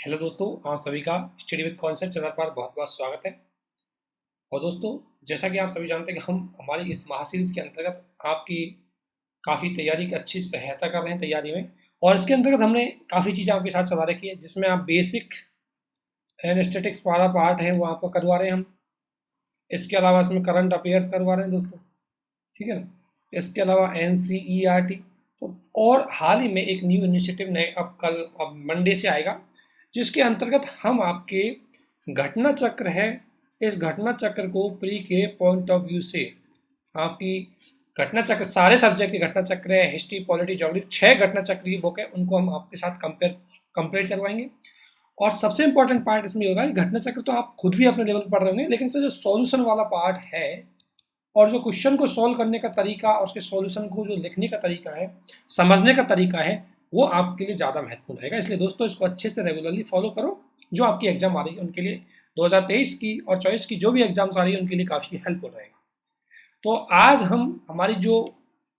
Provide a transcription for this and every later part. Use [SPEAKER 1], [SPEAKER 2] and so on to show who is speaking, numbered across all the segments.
[SPEAKER 1] Hello दोस्तों, आप सभी का स्टडी विद कॉन्सेप्ट चैनल पर बहुत बहुत स्वागत है। और दोस्तों, जैसा कि आप सभी जानते हैं कि हम हमारी इस महासीरीज के अंतर्गत आपकी काफ़ी तैयारी की अच्छी सहायता कर रहे हैं तैयारी में। और इसके अंतर्गत हमने काफ़ी चीज़ें आपके साथ चला रखी है, जिसमें आप बेसिक एंड स्टैटिक्स वाला पार्ट है वो आपको करवा रहे हैं हम। इसके अलावा इसमें करंट अफेयर्स करवा रहे हैं दोस्तों, ठीक है ना। इसके अलावा NCERT तो, और हाल ही में एक न्यू इनिशिएटिव नए अब मंडे से आएगा, जिसके अंतर्गत हम आपके घटना चक्र है, इस घटना चक्र को प्री के पॉइंट ऑफ व्यू से आपकी घटना चक्र, सारे सब्जेक्ट के घटना चक्र है, हिस्ट्री पॉलिटी ज्योग्राफी, 6 घटना चक्र की बुक है, उनको हम आपके साथ कंप्लीट करवाएंगे। और सबसे इंपॉर्टेंट पार्ट इसमें होगा कि घटना चक्र तो आप खुद भी अपने लेवल पर पढ़ रहे होंगे, लेकिन इसका जो सॉल्यूशन वाला पार्ट है और जो क्वेश्चन को सॉल्व करने का तरीका और उसके सॉल्यूशन को जो लिखने का तरीका है, समझने का तरीका है, वो आपके लिए ज़्यादा महत्वपूर्ण रहेगा। इसलिए दोस्तों, इसको अच्छे से रेगुलरली फॉलो करो। जो आपकी एग्जाम आ रही है उनके लिए 2023 की और 24 की जो भी एग्जाम्स आ रही है उनके लिए काफ़ी हेल्पफुल रहेगा। तो आज हम हमारी जो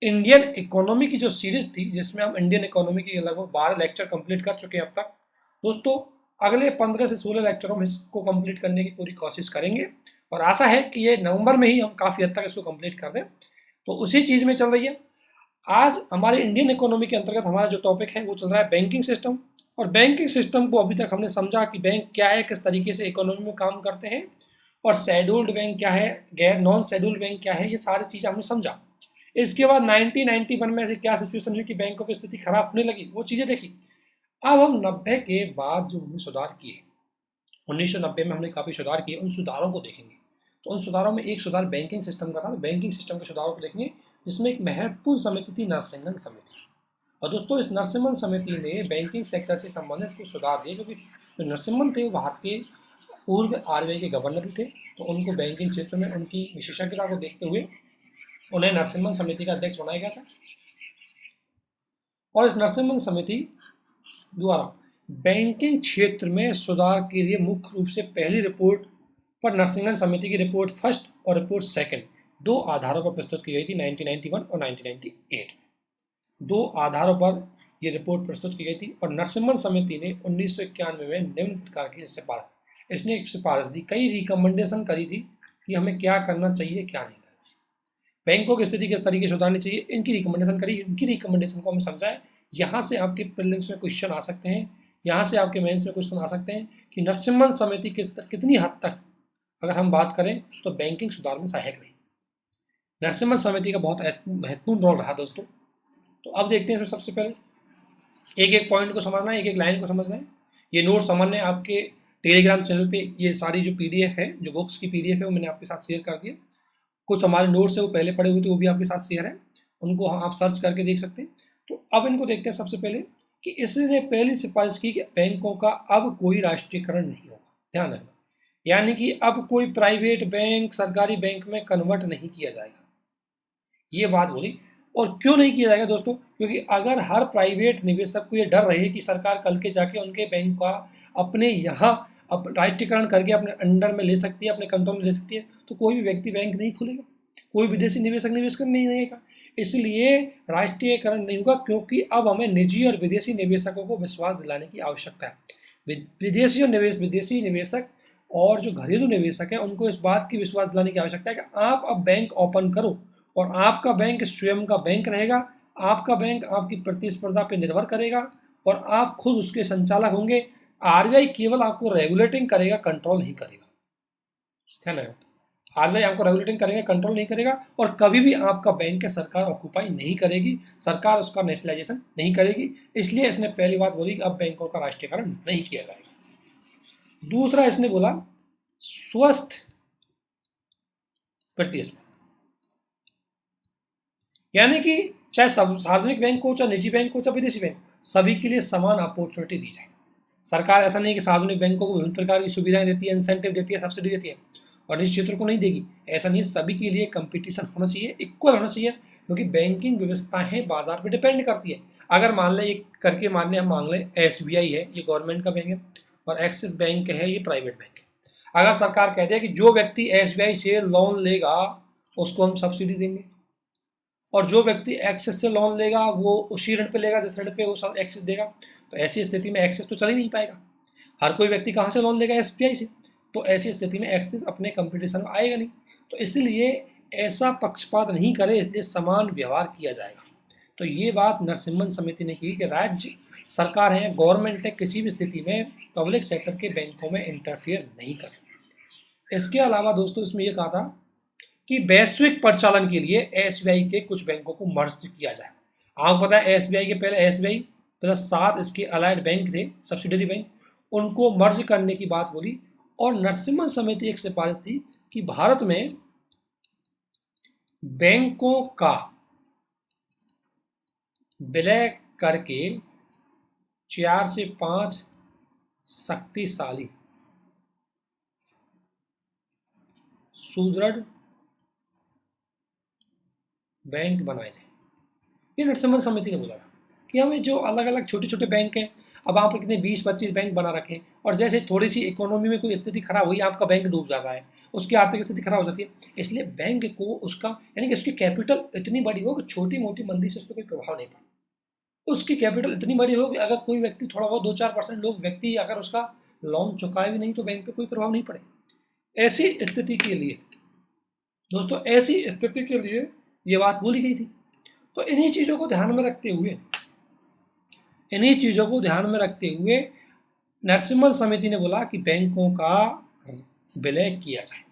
[SPEAKER 1] इंडियन इकोनॉमी की जो सीरीज थी, जिसमें हम इंडियन इकोनॉमी की लगभग 12 लेक्चर कंप्लीट कर चुके हैं अब तक दोस्तों। अगले 15 से 16 लेक्चरों में इसको कंप्लीट करने की पूरी कोशिश करेंगे और आशा है कि ये नवंबर में ही हम काफ़ी हद तक इसको कंप्लीट कर दें। तो उसी चीज़ में चल रही है। आज हमारे इंडियन इकोनॉमी के अंतर्गत हमारा जो टॉपिक है वो चल रहा है बैंकिंग सिस्टम। और बैंकिंग सिस्टम को अभी तक हमने समझा कि बैंक क्या है, किस तरीके से इकोनॉमी में काम करते हैं, और शेड्यूल्ड बैंक क्या है, गैर नॉन शेड्यूल्ड बैंक क्या है, ये सारी चीज़ें हमने समझा। इसके बाद 1991 में ऐसी क्या सिचुएशन हुई कि बैंकों की स्थिति खराब होने लगी, वो चीज़ें देखी। अब हम 90 के बाद जो हमने सुधार किए, 1990 में हमने काफ़ी सुधार किए, उन सुधारों को देखेंगे। तो उन सुधारों में एक सुधार बैंकिंग सिस्टम का था, तो बैंकिंग सिस्टम के सुधारों को देखेंगे, जिसमें एक महत्वपूर्ण समिति थी नरसिम्हन समिति। और दोस्तों, इस नरसिम्हन समिति ने बैंकिंग सेक्टर से संबंधित कुछ सुधार दिए, क्योंकि जो नरसिम्हन थे वो भारत के पूर्व RBI के गवर्नर भी थे, तो उनको बैंकिंग क्षेत्र में उनकी विशेषज्ञता को देखते हुए उन्हें नरसिम्हन समिति का अध्यक्ष बनाया गया था। और इस नरसिम्हन समिति द्वारा बैंकिंग क्षेत्र में सुधार के लिए मुख्य रूप से पहली रिपोर्ट पर नरसिम्हन समिति की रिपोर्ट फर्स्ट और रिपोर्ट सेकंड दो आधारों पर प्रस्तुत की गई थी, 1991 और 1998। दो आधारों पर यह रिपोर्ट प्रस्तुत की गई थी। और नरसिम्हन समिति ने 1991 में निम्न प्रकार की सिफारिश, इसने एक सिफारिश दी, कई रिकमेंडेशन करी थी कि हमें क्या करना चाहिए क्या नहीं करना, बैंकों की स्थिति किस तरीके से सुधारनी चाहिए, इनकी रिकमेंडेशन करी। इनकी रिकमेंडेशन को हमें समझाए। यहाँ से आपके प्रीलिम्स में क्वेश्चन आ सकते हैं, यहाँ से आपके मेंस में क्वेश्चन आ सकते हैं कि नरसिम्हन समिति कितनी हद तक, अगर हम बात करें तो बैंकिंग सुधार में सहायक रही। नरसिम्हन समिति का बहुत महत्वपूर्ण रोल रहा दोस्तों। तो अब देखते हैं इसमें सबसे पहले एक एक पॉइंट को समझना है, एक एक लाइन को समझना है। ये नोट सामान्य आपके टेलीग्राम चैनल पे ये सारी जो PDF है, जो बुक्स की PDF है, वो मैंने आपके साथ शेयर कर दिया। कुछ हमारे नोट्स है वो पहले पढ़े हुए थे, वो भी आपके साथ शेयर है, उनको आप सर्च करके देख सकते हैं। तो अब इनको देखते हैं सबसे पहले कि इसने पहली सिफारिश की कि बैंकों का अब कोई राष्ट्रीयकरण नहीं होगा। ध्यान रखना, यानी कि अब कोई प्राइवेट बैंक सरकारी बैंक में कन्वर्ट नहीं किया जाएगा, ये बात बोली। और क्यों नहीं किया जाएगा दोस्तों? क्योंकि अगर हर प्राइवेट निवेशक को ये डर रहे कि सरकार कल के जाके उनके बैंक का अपने यहाँ राष्ट्रीयकरण करके अपने अंडर में ले सकती है, अपने कंट्रोल में ले सकती है, तो कोई भी व्यक्ति बैंक नहीं खोलेगा, कोई विदेशी निवेशक निवेश करने नहीं देगा। इसलिए राष्ट्रीयकरण नहीं होगा, क्योंकि अब हमें निजी और विदेशी निवेशकों को विश्वास दिलाने की आवश्यकता है। विदेशी निवेशक और जो घरेलू निवेशक है उनको इस बात की विश्वास दिलाने की आवश्यकता है कि आप अब बैंक ओपन करो और आपका बैंक स्वयं का बैंक रहेगा, आपका बैंक आपकी प्रतिस्पर्धा पर निर्भर करेगा और आप खुद उसके संचालक होंगे। RBI केवल आपको रेगुलेटिंग करेगा, कंट्रोल नहीं करेगा, है ना। RBI आपको रेगुलेटिंग करेगा, कंट्रोल नहीं करेगा, और कभी भी आपका बैंक सरकार ऑक्यूपाई नहीं करेगी, सरकार उसका नेशनलाइजेशन नहीं करेगी। इसलिए इसने पहली बात बोली कि अब बैंकों का राष्ट्रीयकरण नहीं किया जाएगा। दूसरा इसने बोला स्वस्थ प्रतिस्पर्धा, यानी कि चाहे सार्वजनिक बैंक हो, चाहे निजी बैंक हो, चाहे विदेशी बैंक, सभी के लिए समान अपॉर्चुनिटी दी जाए। सरकार ऐसा नहीं कि सार्वजनिक बैंकों को विभिन्न प्रकार की सुविधाएं देती है, इंसेंटिव देती है, सब्सिडी देती है, और निजी क्षेत्र को नहीं देगी, ऐसा नहीं है। सभी के लिए कंपटीशन होना चाहिए, इक्वल होना चाहिए, क्योंकि बैंकिंग व्यवस्थाएं बाजार पर डिपेंड करती है। अगर मान लें एक करके हम मान लें SBI है, ये गवर्नमेंट का बैंक है, और एक्सिस बैंक है, ये प्राइवेट बैंक है। अगर सरकार कहती है कि जो व्यक्ति SBI से लोन लेगा उसको हम सब्सिडी देंगे, और जो व्यक्ति एक्सिस से लोन लेगा वो उसी ऋण पे लेगा जिस ऋण पे वो एक्सिस देगा, तो ऐसी स्थिति में एक्सिस तो चल ही नहीं पाएगा। हर कोई व्यक्ति कहाँ से लोन लेगा? एसबीआई से। तो ऐसी स्थिति में एक्सिस अपने कंपटीशन में आएगा नहीं। तो इसलिए ऐसा पक्षपात नहीं करे, इसलिए समान व्यवहार किया जाएगा। तो ये बात नरसिम्हन समिति ने की कि राज्य सरकार है, गवर्नमेंट है, किसी भी स्थिति में पब्लिक सेक्टर के बैंकों में इंटरफियर नहीं कर। इसके अलावा दोस्तों इसमें यह कहा था कि वैश्विक परिचालन के लिए एसबीआई के कुछ बैंकों को मर्ज किया जाए। आपको पता है एसबीआई के पहले एसबीआई प्लस 7 इसके अलाइड बैंक थे, सब्सिडरी बैंक, उनको मर्ज करने की बात बोली। और नरसिम्हन समिति एक सिफारिश थी कि भारत में बैंकों का विलय करके 4 से 5 शक्तिशाली सुदृढ़ बैंक बनाए जाए। ये नरसिम्हन समिति ने बोला था कि हमें जो अलग अलग छोटे छोटे बैंक हैं, अब आप कितने 20-25 बैंक बना रखे हैं, और जैसे थोड़ी सी इकोनॉमी में कोई स्थिति खराब हुई, आपका बैंक डूब जाता है, उसकी आर्थिक स्थिति खराब हो जाती है। इसलिए बैंक को उसका यानी कि उसकी कैपिटल इतनी बड़ी हो कि छोटी मोटी मंदी से उसको कोई प्रभाव नहीं पड़े। उसकी कैपिटल इतनी बड़ी हो कि अगर कोई व्यक्ति थोड़ा बहुत 2-4% लोग व्यक्ति अगर उसका लोन चुकाए भी नहीं तो बैंक पे कोई प्रभाव नहीं पड़े। ऐसी स्थिति के लिए दोस्तों, ऐसी स्थिति के लिए ये बात बोली गई थी। तो इन्हीं चीज़ों को ध्यान में रखते हुए नरसिम्हन समिति ने बोला कि बैंकों का विलय किया जाए।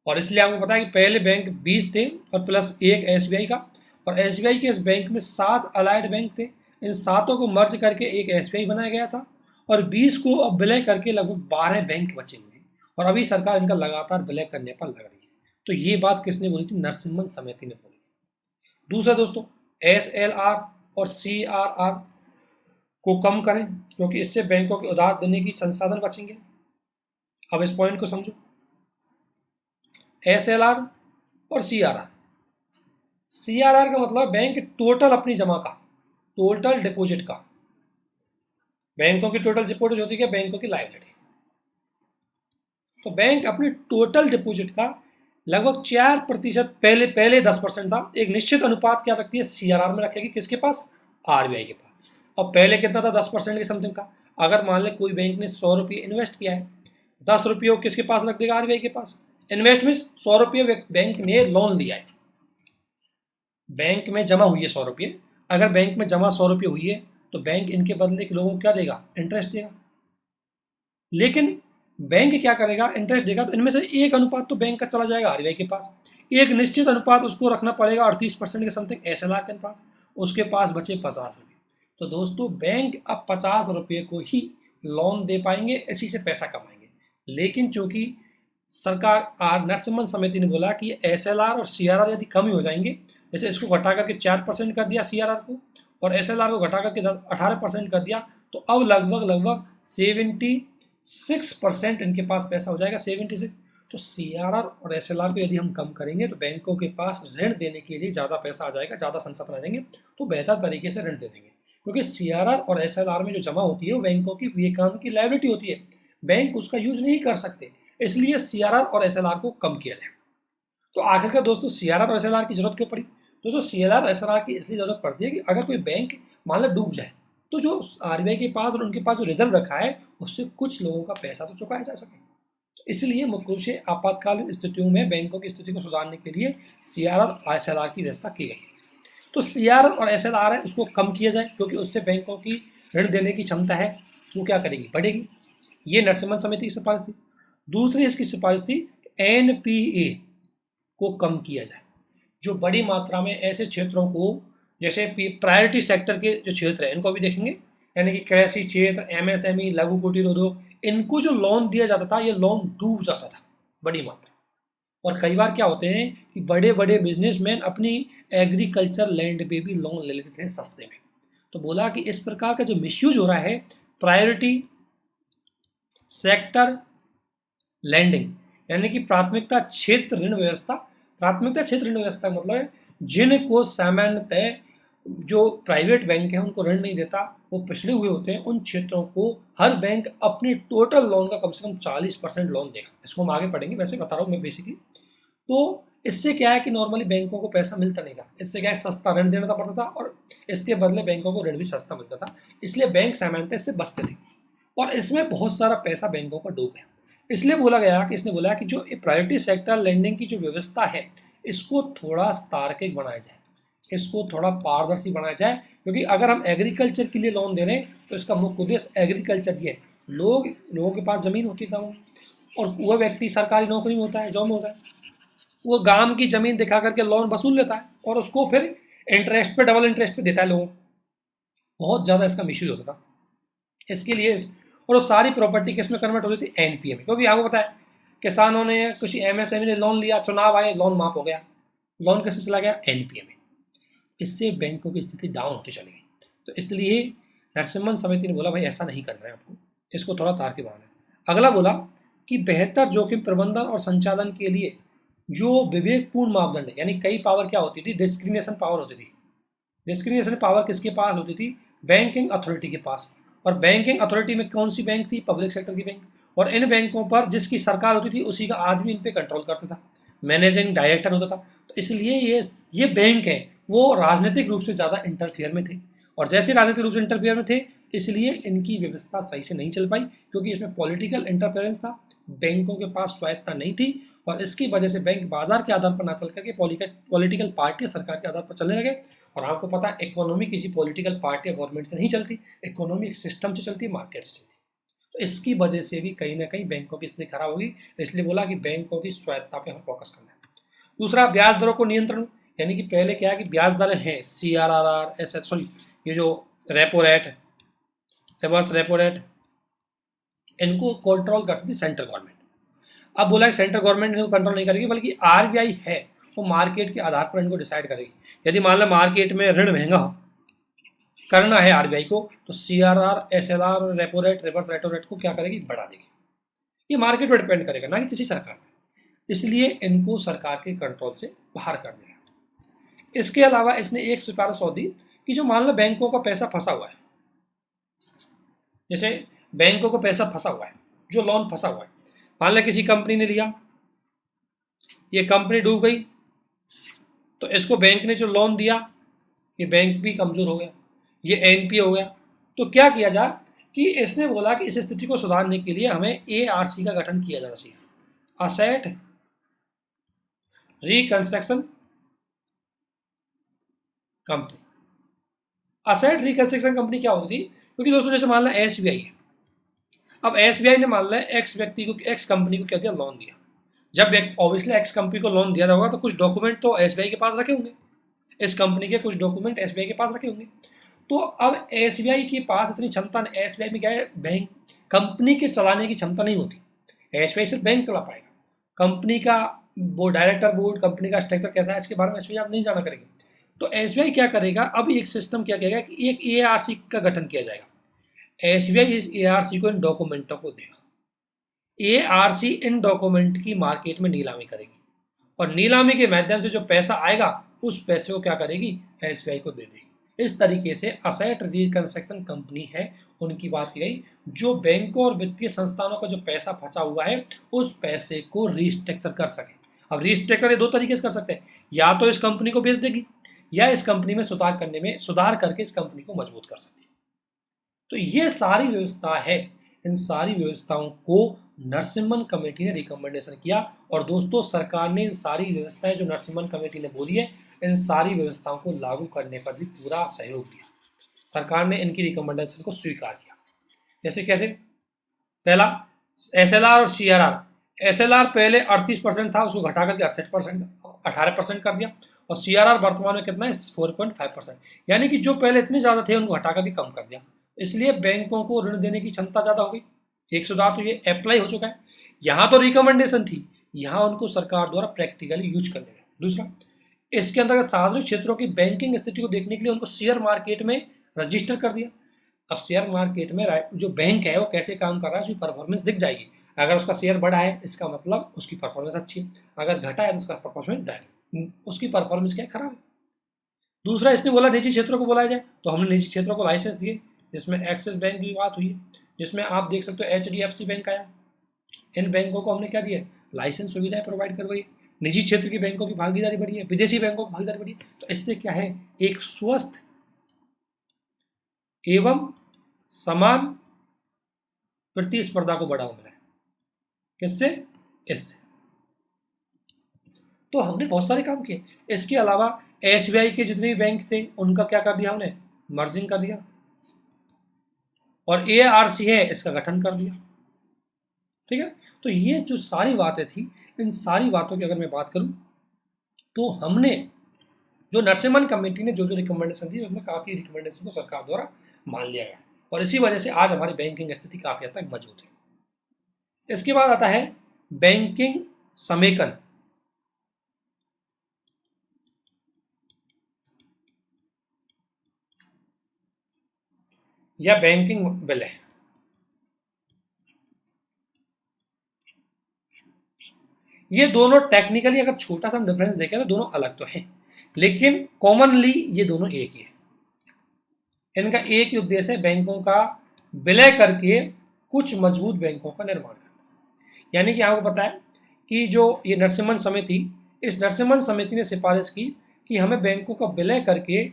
[SPEAKER 1] और इसलिए आपको पता है कि पहले बैंक 20 थे और प्लस 1 एसबीआई का, और एसबीआई के इस बैंक में 7 अलाइड बैंक थे। इन 7 को मर्ज करके एक एसबीआई बनाया गया था, और 20 को अब विलय करके लगभग 12 बैंक बचे हुए हैं, और अभी सरकार इनका लगातार विलय करने पर लग रही है। तो ये बात किसने बोली थी? नरसिम्हन समिति ने बोली थी। दूसरा दोस्तों, एसएलआर और सीआरआर को कम करें, क्योंकि इससे बैंकों के उधार देने की संसाधन बचेंगे। अब इस पॉइंट को समझो, एसएलआर और सीआरआर। सीआरआर का मतलब बैंक टोटल अपनी जमा का, टोटल डिपॉजिट का। बैंकों की टोटल डिपॉजिट होती है बैंकों की लायबिलिटी। तो बैंक अपने टोटल डिपॉजिट का लगभग 4%, पहले 10% था, एक निश्चित अनुपात क्या रखती है? सीआरआर में रखेगी। किसके पास? आरबीआई के पास। और पहले कितना था? 10% के समथिंग था। अगर मान ले कोई बैंक ने 100 रुपये इन्वेस्ट किया है, 10 रुपये वो किसके पास रख देगा? आरबीआई के पास। इन्वेस्ट मीन्स 100 रुपये बैंक ने लोन लिया है, बैंक में जमा हुई है 100 रुपये। अगर बैंक में जमा 100 रुपये हुई है तो बैंक इनके बदले के लोगों को क्या देगा? इंटरेस्ट देगा। लेकिन बैंक क्या करेगा? इंटरेस्ट देगा तो इनमें से एक अनुपात तो बैंक का चला जाएगा आरबीआई के पास, एक निश्चित अनुपात उसको रखना पड़ेगा 38% के समथिंग एसएलआर के पास, उसके पास बचे 50 रुपये। तो दोस्तों बैंक अब 50 रुपये को ही लोन दे पाएंगे, इसी से पैसा कमाएंगे। लेकिन चूंकि सरकार नरसिम्हन समिति ने बोला कि एसएलआर और सीआरआर यदि कम ही हो जाएंगे, जैसे इसको घटा करके 4% कर दिया सीआरआर को, और एसएलआर को घटा करके 18% कर दिया, तो अब लगभग 76% इनके पास पैसा हो जाएगा, 76। तो सीआरआर और एसएलआर को यदि हम कम करेंगे तो बैंकों के पास ऋण देने के लिए ज़्यादा पैसा आ जाएगा, ज़्यादा संसाधन आ जाएंगे, तो बेहतर तरीके से ऋण दे देंगे। क्योंकि सीआरआर और एसएलआर में जो जमा होती है वो बैंकों की बेकाम की लायबिलिटी होती है, बैंक उसका यूज नहीं कर सकते, इसलिए सीआरआर और एसएलआर को कम किया जाए। तो आखिरकार दोस्तों सीआरआर और एसएलआर की जरूरत क्यों पड़ी? दोस्तों सीआरआर और एसएलआर की इसलिए जरूरत पड़ती है कि अगर कोई बैंक मान लो डूब जाए तो जो आरबीआई के पास और उनके पास जो रिजर्व रखा है उससे कुछ लोगों का पैसा तो चुकाया जा सके। तो इसलिए मुख्य रूप से आपातकालीन स्थितियों में बैंकों की स्थिति को सुधारने के लिए सीआरआर और एसएलआर की व्यवस्था की गई। तो सीआरआर और एसएलआर है उसको कम किया जाए, क्योंकि उससे बैंकों की ऋण देने की क्षमता है वो क्या करेगी? बढ़ेगी। ये नरसिम्हन समिति की सिफारिश थी। दूसरी इसकी सिफारिश थी एनपीए को कम किया जाए। जो बड़ी मात्रा में ऐसे क्षेत्रों को, जैसे प्रायोरिटी सेक्टर के जो क्षेत्र है इनको भी देखेंगे, यानी कि कृषि क्षेत्र, एमएसएमई, लघु कुटीर उद्योग, इनको जो लोन दिया जाता था ये लोन डूब जाता था बड़ी मात्रा। और कई बार क्या होते हैं कि बड़े बड़े बिजनेसमैन अपनी एग्रीकल्चर लैंड पे भी लोन ले लेते थे सस्ते में। तो बोला कि इस प्रकार का जो मिसयूज हो रहा है प्रायोरिटी सेक्टर लैंडिंग, यानी कि प्राथमिकता क्षेत्र ऋण व्यवस्था। प्राथमिकता क्षेत्र ऋण व्यवस्था मतलब है जिनको सामान्यतः जो प्राइवेट बैंक है उनको ऋण नहीं देता, वो पिछड़े हुए होते हैं, उन क्षेत्रों को हर बैंक अपने टोटल लोन का कम से कम 40% लोन देगा। इसको हम आगे पढ़ेंगे, वैसे बता रहा हूँ मैं बेसिकली। तो इससे क्या है कि नॉर्मली बैंकों को पैसा मिलता नहीं था, इससे क्या है सस्ता ऋण देना पड़ता था और इसके बदले बैंकों को ऋण भी सस्ता मिलता था, इसलिए बैंक सामान्यतः इससे बचते थे। और इसमें बहुत सारा पैसा बैंकों का डूब है। इसलिए बोला गया कि इसने बोला कि जो प्रायोरिटी सेक्टर लेंडिंग की जो व्यवस्था है इसको थोड़ा तार्किक बनाया जाए, इसको थोड़ा पारदर्शी बनाया जाए, क्योंकि अगर हम एग्रीकल्चर के लिए लोन दे रहे हैं तो इसका मुख्य उद्देश्य एग्रीकल्चर ही है। लोगों के पास ज़मीन होती है गाँव में, और वह व्यक्ति सरकारी नौकरी में होता है, जॉब में होता है, वो गांव की ज़मीन दिखा करके लोन वसूल लेता है और उसको फिर इंटरेस्ट पे, डबल इंटरेस्ट पे देता है लोगों को। बहुत ज़्यादा इसका मिसयूज होता था इसके लिए, और वो सारी प्रॉपर्टी किस में कन्वर्ट होती थी, एनपीए में। क्योंकि आपको पता है किसानों ने कुछ एमएसएमई ने लोन लिया, चुनाव आए, लोन माफ हो गया, लोन किस में चला गया, एनपीए में। इससे बैंकों की स्थिति डाउन होती चली गई। तो इसलिए नरसिम्हन समिति ने बोला भाई ऐसा नहीं करना है आपको, इसको थोड़ा तार्किक बनाना है। अगला बोला कि बेहतर जोखिम प्रबंधन और संचालन के लिए जो विवेकपूर्ण मापदंड है, यानी कई पावर क्या होती थी, डिस्क्रिमिनेशन पावर होती थी। डिस्क्रिमिनेशन पावर किसके पास होती थी, बैंकिंग अथॉरिटी के पास। और बैंकिंग अथॉरिटी में कौन सी बैंक थी, पब्लिक सेक्टर की बैंक। और इन बैंकों पर जिसकी सरकार होती थी उसी का आदमी इन पे कंट्रोल करता था, मैनेजिंग डायरेक्टर होता था। तो इसलिए ये बैंक है वो राजनीतिक रूप से ज़्यादा इंटरफेयर में थे, और जैसे राजनीतिक रूप से इंटरफेयर में थे इसलिए इनकी व्यवस्था सही से नहीं चल पाई, क्योंकि इसमें पॉलिटिकल इंटरफेरेंस था, बैंकों के पास स्वायत्ता नहीं थी, और इसकी वजह से बैंक बाजार के आधार पर ना चल करके पॉलिटिकल पार्टी सरकार के आधार पर चलने लगे। और आपको पता है इकोनॉमी किसी पॉलिटिकल पार्टी या गवर्नमेंट से नहीं चलती, इकोनॉमी सिस्टम से चलती है, मार्केट से चलती है। तो इसकी वजह से भी कहीं ना कहीं बैंकों की स्थिति खराब होगी। इसलिए बोला कि बैंकों की स्वायत्ता पे हमें फोकस करना है। दूसरा, ब्याज दरों को नियंत्रण, यानी कि पहले क्या है कि ब्याज दरें हैं CRR, सॉरी ये जो repo rate, reverse repo rate, इनको कंट्रोल करती थी सेंट्रल गवर्नमेंट। अब बोला कि सेंट्रल गवर्नमेंट इनको कंट्रोल नहीं करेगी, बल्कि आरबीआई है वो मार्केट के आधार पर इनको डिसाइड करेगी। यदि मान लो मार्केट में ऋण महंगा करना है आरबीआई को, तो CRR, SLR और repo rate, reverse repo rate को क्या करेगी, बढ़ा देगी। ये मार्केट पर डिपेंड करेगा, ना कि किसी सरकार पर। इसलिए इनको सरकार के कंट्रोल से बाहर कर दिया। इसके अलावा इसने एक सिफारिश और दी कि जो मान लो बैंकों का पैसा फंसा हुआ है, जैसे बैंकों को पैसा फंसा हुआ है, जो लोन फंसा हुआ है, मान लो किसी कंपनी ने लिया, ये कंपनी डूब गई, तो इसको बैंक ने जो लोन दिया ये बैंक भी कमजोर हो गया, ये एनपीए हो गया। तो क्या किया जाए कि इसने बोला कि इस स्थिति को सुधारने के लिए हमें एआरसी का गठन किया जाना चाहिए, asset reconstruction company. Asset reconstruction company क्या होती थी, क्योंकि दोस्तों जैसे मान लो एसबीआई है, अब एसबीआई ने मान लो एक्स व्यक्ति को, एक्स कंपनी को क्या दिया, लोन दिया। जब ऑब्वियसली एक्स कंपनी को लोन दिया होगा तो कुछ डॉक्यूमेंट तो एसबीआई के पास रखे होंगे, इस कंपनी के कुछ डॉक्यूमेंट एसबीआई के पास रखे होंगे। तो अब एसबीआई के पास इतनी क्षमता, एसबीआई में क्या है, बैंक कंपनी के चलाने की क्षमता नहीं होती। एसबीआई सिर्फ बैंक चला पाएगा, कंपनी का वो डायरेक्टर बोर्ड, कंपनी का स्ट्रक्चर कैसा है इसके बारे में एसबीआई आप नहीं जाना करेंगे। तो एसबीआई क्या करेगा, अब एक सिस्टम क्या करेगा कि एक एआरसी का गठन किया जाएगा। एसबीआई इस एआरसी को इन डॉक्यूमेंटों को देगा, एआरसी इन डॉक्यूमेंट की मार्केट में नीलामी करेगी, और नीलामी के माध्यम से जो पैसा आएगा उस पैसे को क्या करेगी, एसबीआई को दे देगी। इस तरीके से असेट रिकंस्ट्रक्शन कंपनी है, उनकी बात की गई, जो बैंकों और वित्तीय संस्थानों का जो पैसा फंसा हुआ है उस पैसे को रिस्ट्रक्चर कर सके। अब रिस्ट्रक्चर ये दो तरीके से कर सकते हैं, या तो इस कंपनी को बेच देगी, या इस कंपनी में सुधार करके इस कंपनी को मजबूत कर सकती है। तो ये सारी व्यवस्था है, इन सारी व्यवस्थाओं को नरसिम्हन कमेटी ने रिकमेंडेशन किया। और दोस्तों सरकार ने इन सारी व्यवस्थाएं जो नरसिम्हन कमेटी ने बोली है, इन सारी व्यवस्थाओं को लागू करने पर भी पूरा सहयोग दिया। सरकार ने इनकी रिकमेंडेशन को स्वीकार किया। जैसे कैसे, पहला एसएलआर और सीआरआर। एसएलआर पहले 38% था, उसको घटा करके 18% कर दिया, और सीआरआर वर्तमान में कितना है, 4.5%। यानी कि जो पहले इतने ज़्यादा थे उनको घटा करके कम कर दिया। इसलिए बैंकों को ऋण देने की क्षमता ज़्यादा हो गई। एक सुधार तो ये अप्लाई हो चुका है। यहाँ तो रिकमेंडेशन थी, यहाँ उनको सरकार द्वारा प्रैक्टिकली यूज करने लगे। दूसरा, इसके अंतर्गत सार्वजनिक क्षेत्रों की बैंकिंग स्थिति को देखने के लिए उनको शेयर मार्केट में रजिस्टर कर दिया। अब शेयर मार्केट में जो बैंक है वो कैसे काम कर रहा है उसकी परफॉर्मेंस दिख जाएगी। अगर उसका शेयर बढ़ा है इसका मतलब उसकी परफॉर्मेंस अच्छी है, अगर घटा है तो उसका परफॉर्मेंस उसकी परफॉर्मेंस क्या खराब है। दूसरा, इसने बोला निजी क्षेत्रों को बुलाया जाए, तो हमने निजी क्षेत्रों को लाइसेंस दिए, जिसमें एक्सिस बैंक की बात हुई है, जिसमें आप देख सकते हो HDFC बैंक आया। इन बैंकों को हमने क्या दिया, लाइसेंस सुविधाएं प्रोवाइड करवाई, निजी क्षेत्र की बैंकों की भागीदारी बढ़ी है, विदेशी बैंकों की भागीदारी बढ़ी है। तो इससे क्या है, एक स्वस्थ एवं समान प्रतिस्पर्धा को बढ़ावा मिला है। किससे? इससे। तो हमने बहुत सारे काम किए। इसके अलावा एसबीआई के जितने भी बैंक थे उनका क्या कर दिया हमने? मर्जिंग कर दिया। और एआरसी है इसका गठन कर दिया। ठीक है, तो ये जो सारी बातें थी, इन सारी बातों की अगर मैं बात करूं तो हमने जो नरसिम्हन कमेटी ने जो रिकमेंडेशन दी उसमें काफ़ी रिकमेंडेशन को सरकार द्वारा मान लिया गया और इसी वजह से आज हमारी बैंकिंग स्थिति काफ़ी हद तक मजबूत है। इसके बाद आता है बैंकिंग समेकन। या बैंकिंग विलय। ये दोनों टेक्निकली अगर छोटा सा डिफरेंस देखें तो दोनों अलग तो हैं, लेकिन कॉमनली ये दोनों एक ही है। इनका एक ही उद्देश्य है बैंकों का विलय करके कुछ मजबूत बैंकों का निर्माण करना। यानी कि आपको पता है कि जो ये नरसिम्हन समिति, इस नरसिम्हन समिति ने सिफारिश की कि हमें बैंकों का विलय करके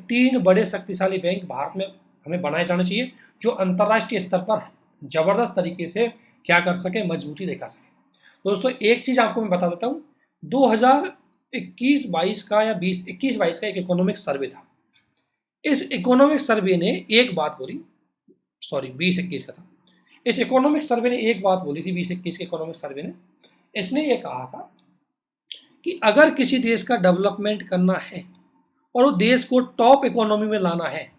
[SPEAKER 1] तीन बड़े शक्तिशाली बैंक भारत में हमें बनाए जाने चाहिए, जो अंतर्राष्ट्रीय स्तर पर जबरदस्त तरीके से क्या कर सके, मजबूती दिखा सके। दोस्तों एक चीज आपको मैं बता देता हूँ, 2021-22 का या 2021-22 का एक इकोनॉमिक सर्वे था। इस इकोनॉमिक सर्वे ने एक बात बोली, सॉरी 2021 का था। इस इकोनॉमिक सर्वे ने एक बात बोली थी, 2021 के इकोनॉमिक सर्वे ने, इसने ये कहा था कि अगर किसी देश का डेवलपमेंट करना है और वो देश को टॉप इकोनॉमी में लाना है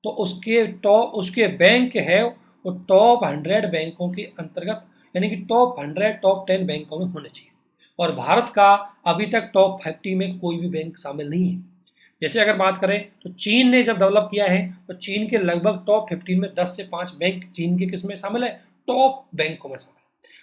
[SPEAKER 1] तो उसके बैंक है वो टॉप 100 बैंकों के अंतर्गत, यानी कि टॉप 100 टॉप 10 बैंकों में होने चाहिए। और भारत का अभी तक टॉप 50 में कोई भी बैंक शामिल नहीं है। जैसे अगर बात करें तो चीन ने जब डेवलप किया है तो चीन के लगभग टॉप 15 में 10 से 5 बैंक चीन के किस में शामिल है? टॉप बैंकों में शामिल है।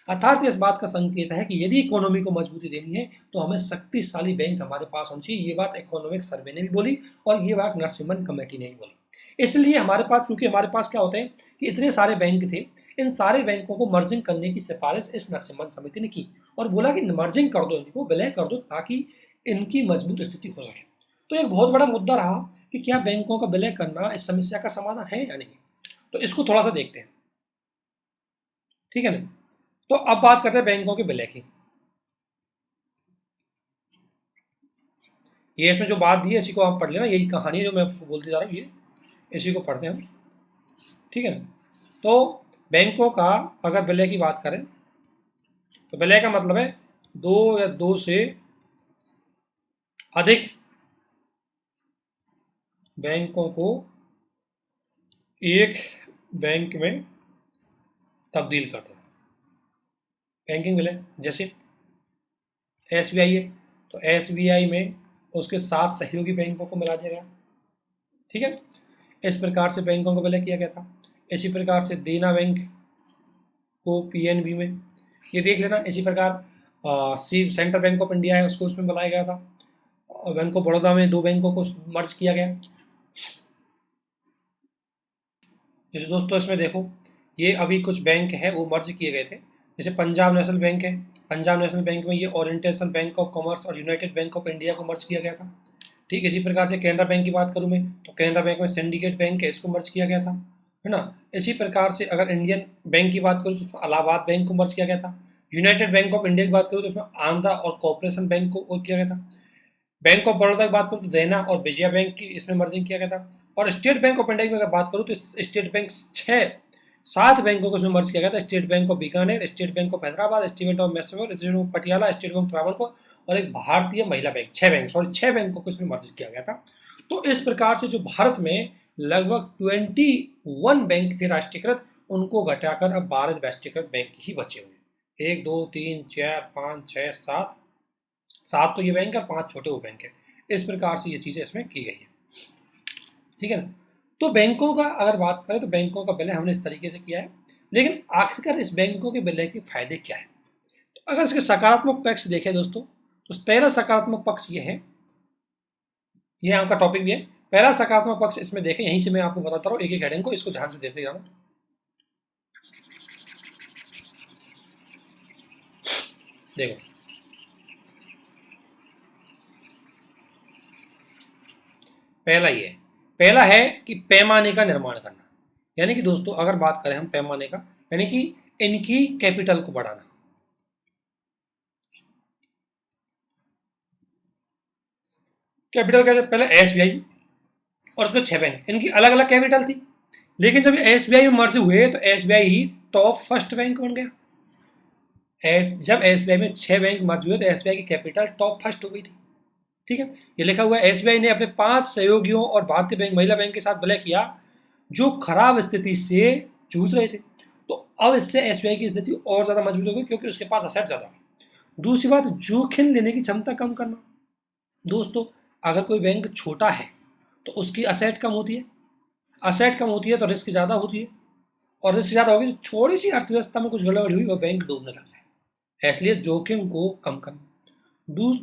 [SPEAKER 1] अर्थात इस बात का संकेत है कि यदि इकोनॉमी को मजबूती देनी है तो हमें शक्तिशाली बैंक हमारे पास होनी चाहिए। ये बात इकोनॉमिक सर्वे ने भी बोली और ये बात नरसिम्हन कमेटी ने भी बोली। इसलिए हमारे पास, क्योंकि हमारे पास क्या होते हैं कि इतने सारे बैंक थे, इन सारे बैंकों को मर्जिंग करने की सिफारिश इस नरसिम्हन समिति ने की और बोला कि मर्जिंग कर दो, इनको विलय कर दो ताकि इनकी मजबूत स्थिति हो सके। तो एक बहुत बड़ा मुद्दा रहा कि क्या बैंकों का विलय करना इस समस्या का समाधान है या नहीं। तो इसको थोड़ा सा देखते हैं, ठीक है ना। तो अब बात करते हैं बैंकों के विलय की। ये इसमें जो बात दी है इसी को आप पढ़ लेना, यही कहानी जो मैं बोलते जा रहा हूँ ये इसी को पढ़ते हैं हम, ठीक है ना। तो बैंकों का अगर विलय की बात करें तो विलय का मतलब है दो या दो से अधिक बैंकों को एक बैंक में तब्दील कर दो। बैंकिंग विलय जैसे एसबीआई है तो एसबीआई में उसके 7 सहयोगी बैंकों को मिला दिया गया, ठीक है। इस प्रकार से बैंकों का विलय किया गया था। इसी प्रकार से देना बैंक को पीएनबी में, ये देख लेना। इसी प्रकार सेंट्रल बैंक ऑफ इंडिया है उसको उसमें बनाया गया था। और बैंक ऑफ बड़ौदा में 2 बैंकों को मर्ज किया गया। जैसे दोस्तों इसमें देखो ये अभी कुछ बैंक है वो मर्ज किए गए थे। जैसे पंजाब नेशनल बैंक है, पंजाब नेशनल बैंक में ये ओरिएंटल बैंक ऑफ कॉमर्स और यूनाइटेड बैंक ऑफ इंडिया को मर्ज किया गया था, ठीक। इसी प्रकार से कैनरा बैंक की बात करूँ मैं तो कैनरा बैंक में सिंडिकेट बैंक है, इसको मर्ज किया गया था, है ना। इसी प्रकार से अगर इंडियन बैंक की बात करूँ तो उसमें इलाहाबाद बैंक को मर्ज किया गया था। यूनाइटेड बैंक ऑफ इंडिया की बात करूँ तो उसमें आंध्रा और कॉर्पोरेशन बैंक को किया गया था। बैंक ऑफ बड़ौदा की बात करूँ तो देना और विजया बैंक की इसमें मर्जिंग किया गया था। और स्टेट बैंक ऑफ इंडिया की अगर बात करूँ तो स्टेट बैंक 7 बैंकों को इसमें मर्ज किया गया था। State bank of Bikaner, state bank of Hyderabad, state bank of Mysore, state bank of Patiala, state bank of Travancore और एक भारतीय महिला बैंक, 6 बैंकों को इसमें मर्ज किया गया था। तो इस प्रकार से जो भारत में लगभग 21 बैंक थे राष्ट्रीयकृत, उनको घटाकर अब 12 राष्ट्रीयकृत बैंक ही बचे हुए। 1 2 3 4 5 6 7 तो ये बैंक है, 5 छोटे वो बैंक है। इस प्रकार से ये चीजें इसमें की गई है, ठीक है ना। तो बैंकों का अगर बात करें तो बैंकों का विलय हमने इस तरीके से किया है, लेकिन आखिरकार इस बैंकों के विलय के फायदे क्या है। तो अगर इसके सकारात्मक पक्ष देखें दोस्तों तो पहला सकारात्मक पक्ष ये है, ये आपका टॉपिक भी है। पहला सकारात्मक पक्ष इसमें देखें, यहीं से मैं आपको बताता रहा हूँ एक एक हेडिंग को, इसको ध्यान से देते जाना। देखो पहला ये, पहला है कि पैमाने का निर्माण करना, यानी कि दोस्तों अगर बात करें हम पैमाने का, यानी कि इनकी कैपिटल को बढ़ाना। कैपिटल कैसे, पहले एसबीआई और उसके 6 बैंक, इनकी अलग अलग कैपिटल थी, लेकिन जब एसबीआई में मर्ज हुए तो एसबीआई ही टॉप फर्स्ट बैंक बन गया। जब एसबीआई में 6 बैंक मर्ज हुए तो एसबीआई की कैपिटल टॉप फर्स्ट हो गई थी। ठीक है, ये लिखा हुआ है एसबीआई ने अपने 5 सहयोगियों और भारतीय बैंक महिला बैंक के साथ विलय किया जो खराब स्थिति से जूझ रहे थे। तो अब इससे एसबीआई की स्थिति और ज्यादा मजबूत हो गई क्योंकि उसके पास असेट ज्यादा है। दूसरी बात, जोखिम लेने की क्षमता कम करना। दोस्तों अगर कोई बैंक छोटा है तो उसकी असेट कम होती है, असेट कम होती है तो रिस्क ज्यादा होती है, और रिस्क ज्यादा होगी तो थोड़ी सी अर्थव्यवस्था में कुछ गड़बड़ी हुई और बैंक डूबने लग जाए, इसलिए जोखिम को कम करना।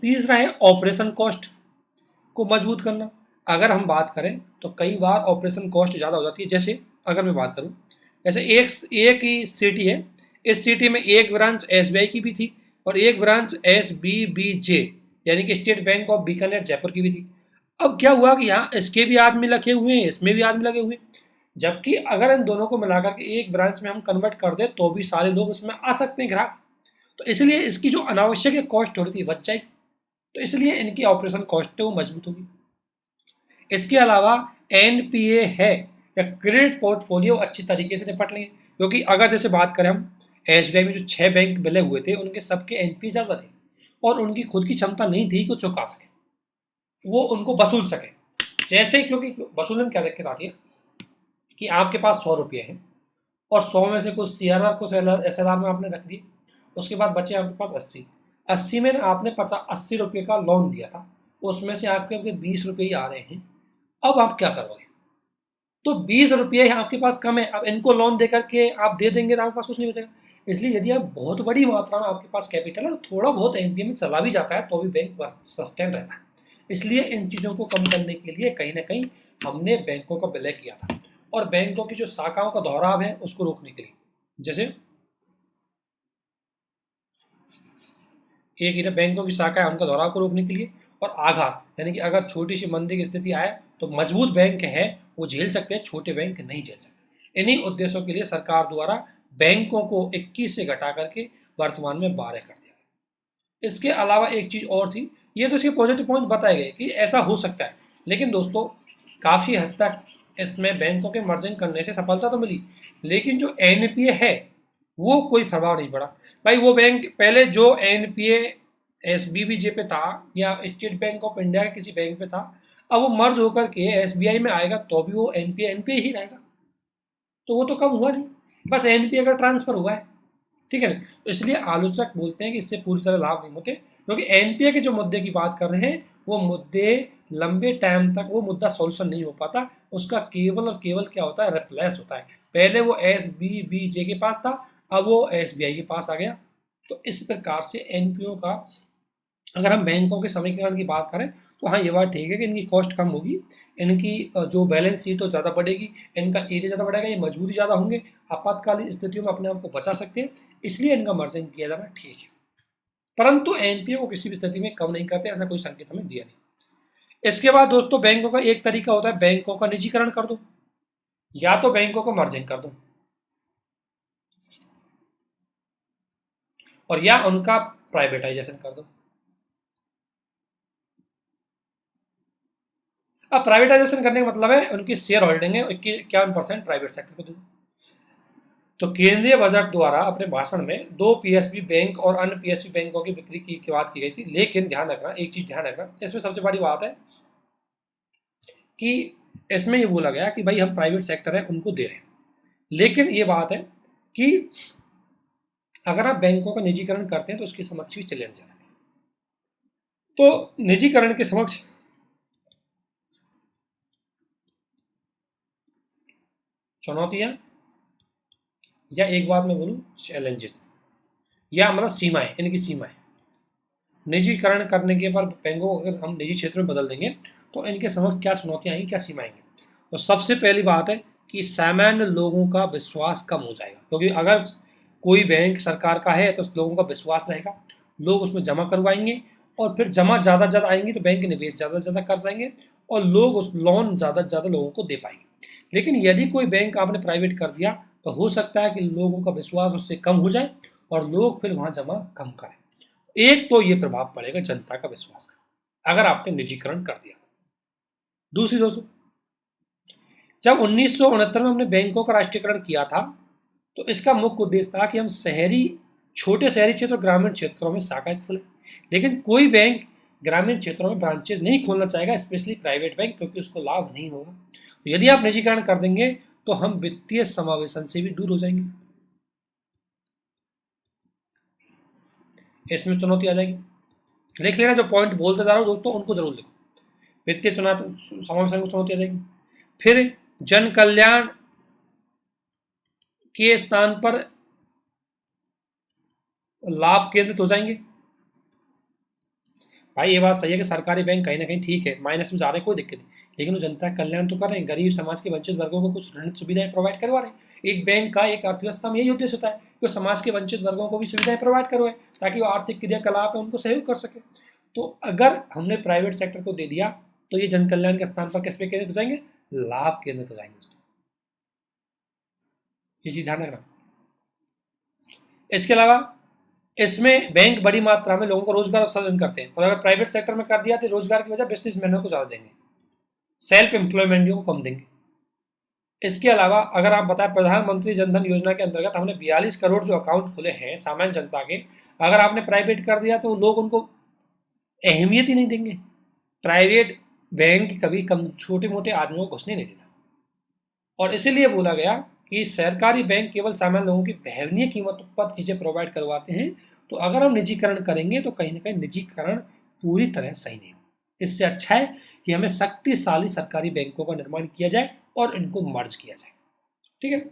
[SPEAKER 1] तीसरा है ऑपरेशन कॉस्ट को मजबूत करना। अगर हम बात करें तो कई बार ऑपरेशन कॉस्ट ज़्यादा हो जाती है। जैसे अगर मैं बात करूं, जैसे एक ही सिटी है, इस सिटी में एक ब्रांच एसबीआई की भी थी और एक ब्रांच एसबीबीजे यानी कि state bank of Bikaner Jaipur की भी थी। अब क्या हुआ कि यहाँ इसके भी आदमी लगे हुए हैं, इसमें भी आदमी लगे हुए हैं, जबकि अगर इन दोनों को मिलाकर के एक ब्रांच में हम कन्वर्ट कर दें तो भी सारे लोग उसमें आ सकते हैं ग्राहक। तो इसलिए इसकी जो अनावश्यक कॉस्ट हो रही थी बच जाएगी, तो इसलिए इनकी ऑपरेशन कॉस्ट है वो मजबूत होगी। इसके अलावा एनपीए है या क्रेडिट पोर्टफोलियो अच्छी तरीके से निपट लेंगे, क्योंकि अगर जैसे बात करें हम एसबीआई में जो 6 बैंक विलय हुए थे उनके सबके एनपीए ज्यादा थे और उनकी खुद की क्षमता नहीं थी कि चुका सके, वो उनको वसूल सके। जैसे क्योंकि वसूलने में क्या दिक्कत आती है कि आपके पास 100 रुपये हैं और 100 में से कुछ सीआरआर को एसएलआर में आपने रख दिए, उसके बाद बचे आपके पास 80 में आपने 80 रुपये का लोन दिया था, उसमें से आपके 20 रुपये ही आ रहे हैं। अब आप क्या करोगे? तो 20 रुपये आपके पास कम है, अब इनको लोन दे करके आप दे देंगे तो आपके पास कुछ नहीं बचेगा। इसलिए यदि आप बहुत बड़ी मात्रा में आपके पास कैपिटल है तो थोड़ा बहुत एनपीए में चला भी जाता है तो भी बैंक सस्टेन रहता है। इसलिए इन चीज़ों को कम करने के लिए कहीं ना कहीं हमने बैंकों का विलय किया था, और बैंकों की जो शाखाओं का दोहराव है उसको रोकने के लिए, जैसे एक बैंकों की शाखा है उनका दोहराव को रोकने के लिए, और आघात यानी कि अगर छोटी सी मंदी की स्थिति आए तो मजबूत बैंक है वो झेल सकते हैं, छोटे बैंक नहीं झेल सकते। इन्हीं उद्देश्यों के लिए सरकार द्वारा बैंकों को 21 से घटा करके वर्तमान में 12 कर दिया गया। इसके अलावा एक चीज और थी, ये तो इसके पॉजिटिव पॉइंट बताए गए कि ऐसा हो सकता है, लेकिन दोस्तों काफी हद तक इसमें बैंकों के मर्जिंग करने से सफलता तो मिली, लेकिन जो एनपीए है वो कोई प्रभाव नहीं पड़ा। भाई वो बैंक पहले जो एनपीए एसबीबीजे पे था या स्टेट बैंक ऑफ इंडिया के किसी बैंक पे था, अब वो मर्ज होकर के एसबीआई में आएगा तो भी वो एनपीए एनपीए ही रहेगा, तो वो तो कम हुआ नहीं, बस एनपीए का ट्रांसफर हुआ है। ठीक है ना, तो इसलिए आलोचक बोलते हैं कि इससे पूरी तरह लाभ नहीं होते, क्योंकि एनपीए के जो मुद्दे की बात कर रहे हैं वो मुद्दे लंबे टाइम तक वो मुद्दा सॉल्यूशन नहीं हो पाता, उसका केवल और केवल क्या होता है, रिप्लेस होता है। पहले वो एसबीबीजे के पास था, अब वो एसबीआई के पास आ गया। तो इस प्रकार से एनपीओ का, अगर हम बैंकों के समीकरण की बात करें तो हाँ ये बात ठीक है कि इनकी कॉस्ट कम होगी, इनकी जो बैलेंस शीट हो ज़्यादा बढ़ेगी, इनका एरिया ज़्यादा बढ़ेगा, ये मजबूती ज़्यादा होंगे, आपातकालीन स्थितियों में अपने आप को बचा सकते हैं, इसलिए इनका मर्जिंग किया जाना ठीक है। परंतु एनपीओ को किसी भी स्थिति में कम नहीं करते, ऐसा कोई संकेत हमें दिया नहीं। इसके बाद दोस्तों बैंकों का एक तरीका होता है बैंकों का निजीकरण कर दो, या तो बैंकों को मर्जिंग कर दो और या उनका प्राइवेटाइजेशन कर दो। अब प्राइवेटाइजेशन करने का मतलब है उनकी शेयर होल्डिंग है 51% प्राइवेट सेक्टर को दो। तो केंद्रीय बजट द्वारा अपने भाषण में 2 पीएसबी बैंक और अन्य पीएसबी बैंकों की बिक्री की बात की गई थी, लेकिन ध्यान रखना, एक चीज ध्यान रखना, इसमें सबसे बड़ी बात है कि इसमें ये बोला गया कि भाई हम प्राइवेट सेक्टर है उनको दे रहे हैं, लेकिन ये बात है कि अगर आप बैंकों का निजीकरण करते हैं तो उसके समक्ष भी चैलेंज आती है। तो निजीकरण के समक्ष चुनौतियां, या एक बात मैं बोलूं चैलेंजेस, या मतलब सीमाएं, इनकी सीमाएं। निजीकरण करने के बाद बैंकों को अगर हम निजी क्षेत्र में बदल देंगे तो इनके समक्ष क्या चुनौतियां आएंगी, क्या सीमाएं आएंगी। तो सबसे पहली बात है कि सामान्य लोगों का विश्वास कम हो जाएगा, क्योंकि अगर कोई बैंक सरकार का है तो लोगों का विश्वास रहेगा, लोग उसमें जमा करवाएंगे और फिर जमा ज़्यादा ज़्यादा आएंगी तो बैंक निवेश ज़्यादा से ज़्यादा कर जाएंगे और लोग उस लोन ज़्यादा से ज़्यादा लोगों को दे पाएंगे। लेकिन यदि कोई बैंक आपने प्राइवेट कर दिया तो हो सकता है कि लोगों का विश्वास उससे कम हो जाए और लोग फिर वहां जमा कम करें। एक तो ये प्रभाव पड़ेगा जनता का विश्वास का, अगर आपने निजीकरण कर दिया। दूसरी दोस्तों, जब 1969 में हमने बैंकों का राष्ट्रीयकरण किया था तो इसका मुख्य उद्देश्य था कि हम छोटे शहरी क्षेत्र और ग्रामीण क्षेत्रों में शाखाएं खोलें। लेकिन कोई बैंक ग्रामीण क्षेत्रों में ब्रांचेज नहीं खोलना चाहेगा, स्पेशली प्राइवेट बैंक, क्योंकि उसको लाभ नहीं होगा। तो यदि आप निजीकरण कर देंगे तो हम वित्तीय समावेशन से भी दूर हो जाएंगे, इसमें चुनौती आ जाएगी। लिख लेना, जो पॉइंट बोलते जा रहा हूं दोस्तों उनको जरूर लिखो। वित्तीय समावेशन को चुनौती आ जाएगी। फिर जन कल्याण के स्थान पर लाभ केंद्रित हो जाएंगे। भाई ये बात सही है कि सरकारी बैंक कहीं ना कहीं ठीक है, माइनस में जा रहे हैं, कोई दिक्कत नहीं, लेकिन वो जनता का कल्याण तो कर रहे हैं, गरीब समाज के वंचित वर्गों को कुछ ऋण सुविधाएं प्रोवाइड करवा रहे हैं। एक बैंक का एक अर्थव्यवस्था में यही उद्देश्य होता है कि वो समाज के वंचित वर्गों को भी सुविधाएं प्रोवाइड करवाए, ताकि वो आर्थिक क्रियाकलाप है उनको सहयोग कर सके। तो अगर हमने प्राइवेट सेक्टर को दे दिया तो ये जन कल्याण के स्थान पर किस पे केंद्रित हो जाएंगे? लाभ केंद्रित हो जाएंगे। ये चीज ध्यान रखना। इसके अलावा इसमें बैंक बड़ी मात्रा में लोगों को रोजगार सृजन करते हैं, और अगर प्राइवेट सेक्टर में कर दिया तो रोजगार की वजह बिजनेसमैनों को ज्यादा देंगे, सेल्फ एम्प्लॉयमेंट को कम देंगे। इसके अलावा अगर आप बताएं, प्रधानमंत्री जनधन योजना के अंतर्गत हमने 42 करोड़ जो अकाउंट खुले हैं सामान्य जनता के, अगर आपने प्राइवेट कर दिया तो लोग उनको अहमियत ही नहीं देंगे। प्राइवेट बैंक कभी कम छोटे मोटे आदमियों को घुसने नहीं देता, और इसीलिए बोला गया कि सरकारी बैंक केवल सामान्य लोगों की behनीय कीमतों पर चीजें प्रोवाइड करवाते हैं। तो अगर हम निजीकरण करेंगे तो कहीं ना कहीं निजीकरण पूरी तरह सही नहीं। इससे अच्छा है कि हमें शक्तिशाली सरकारी बैंकों का निर्माण किया जाए और इनको मर्ज किया जाए। ठीक है।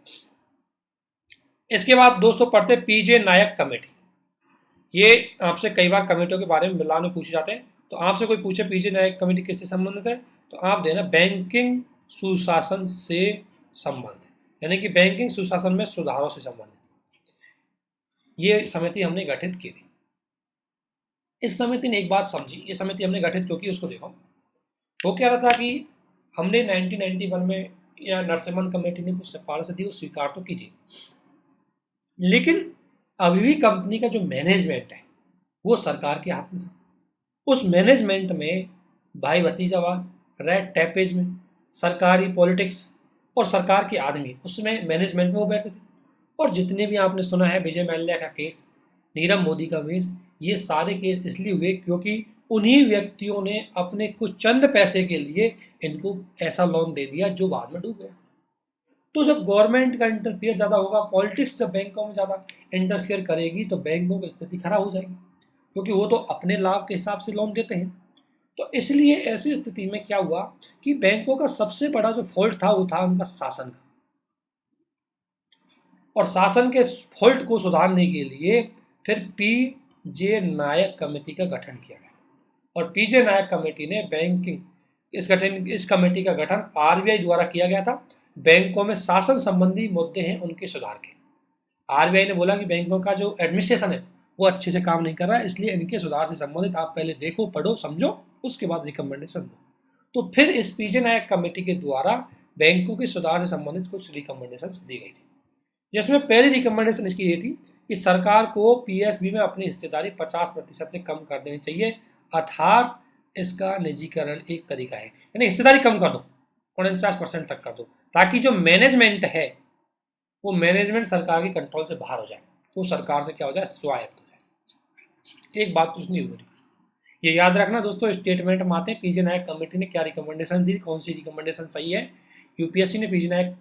[SPEAKER 1] इसके बाद दोस्तों पढ़ते पीजे नायक कमेटी। ये आपसे कई बार कमेटियों के बारे में मिलान में पूछे जाते हैं, तो आपसे कोई पूछे पीजे नायक कमेटी किससे संबंधित है, तो आप देना बैंकिंग सुशासन से संबंधित, यानी कि बैंकिंग सुशासन में सुधारों से संबंधित ये समिति हमने गठित की थी। इस समिति ने एक बात समझी, ये समिति हमने गठित क्योंकि उसको देखो, वो कह रहा था कि हमने 1991 में या नरसिम्हन कमेटी ने कुछ सिफारिश दी, वो स्वीकार तो कीजिए, लेकिन अभी भी कंपनी का जो मैनेजमेंट है वो सरकार के हाथ में था। उस मैनेजमेंट में भाई भतीजावाद, रेड टैपेज में सरकारी पॉलिटिक्स और सरकार के आदमी उसमें मैनेजमेंट में वो बैठते थे। और जितने भी आपने सुना है विजय माल्या का केस, नीरव मोदी का केस, ये सारे केस इसलिए हुए क्योंकि उन्हीं व्यक्तियों ने अपने कुछ चंद पैसे के लिए इनको ऐसा लोन दे दिया जो बाद में डूब गया। तो जब गवर्नमेंट का इंटरफियर ज़्यादा होगा, पॉलिटिक्स जब बैंकों में ज़्यादा इंटरफियर करेगी तो बैंकों की स्थिति खराब हो जाएगी, क्योंकि वो तो अपने लाभ के हिसाब से लोन देते हैं। तो इसलिए ऐसी स्थिति में क्या हुआ कि बैंकों का सबसे बड़ा जो फॉल्ट था वो था उनका शासन का, और शासन के फॉल्ट को सुधारने के लिए फिर पीजे नायक कमेटी का गठन किया गया, और पीजे नायक कमेटी ने बैंकिंग इस कमेटी का गठन आरबीआई द्वारा किया गया था। बैंकों में शासन संबंधी मुद्दे हैं उनके सुधार के। आरबीआई ने बोला कि बैंकों का जो एडमिनिस्ट्रेशन है वो अच्छे से काम नहीं कर रहा है, इसलिए इनके सुधार से संबंधित आप पहले देखो, पढ़ो, समझो, उसके बाद रिकमेंडेशन दो। तो फिर इस पीजे नायक कमेटी के द्वारा बैंकों के सुधार से संबंधित कुछ रिकमेंडेशन दी गई थी, जिसमें पहली रिकमेंडेशन इसकी ये थी कि सरकार को पीएसबी में अपनी हिस्सेदारी 50% से कम कर देनी चाहिए, अर्थात इसका निजीकरण एक तरीका है, यानी हिस्सेदारी कम कर दो, 49% तक कर दो, ताकि जो मैनेजमेंट है वो मैनेजमेंट सरकार के कंट्रोल से बाहर हो जाए, तो सरकार से क्या हो जाए, स्वायत्त हो जाए। एक बात कुछ नहीं हो रही, ये याद रखना दोस्तों। स्टेटमेंट में आते हैं पीजे नायक कमेटी ने क्या रिकमेंडेशन दी, कौन सी रिकमेंडेशन सही है। यूपीएससी ने पीजे नायक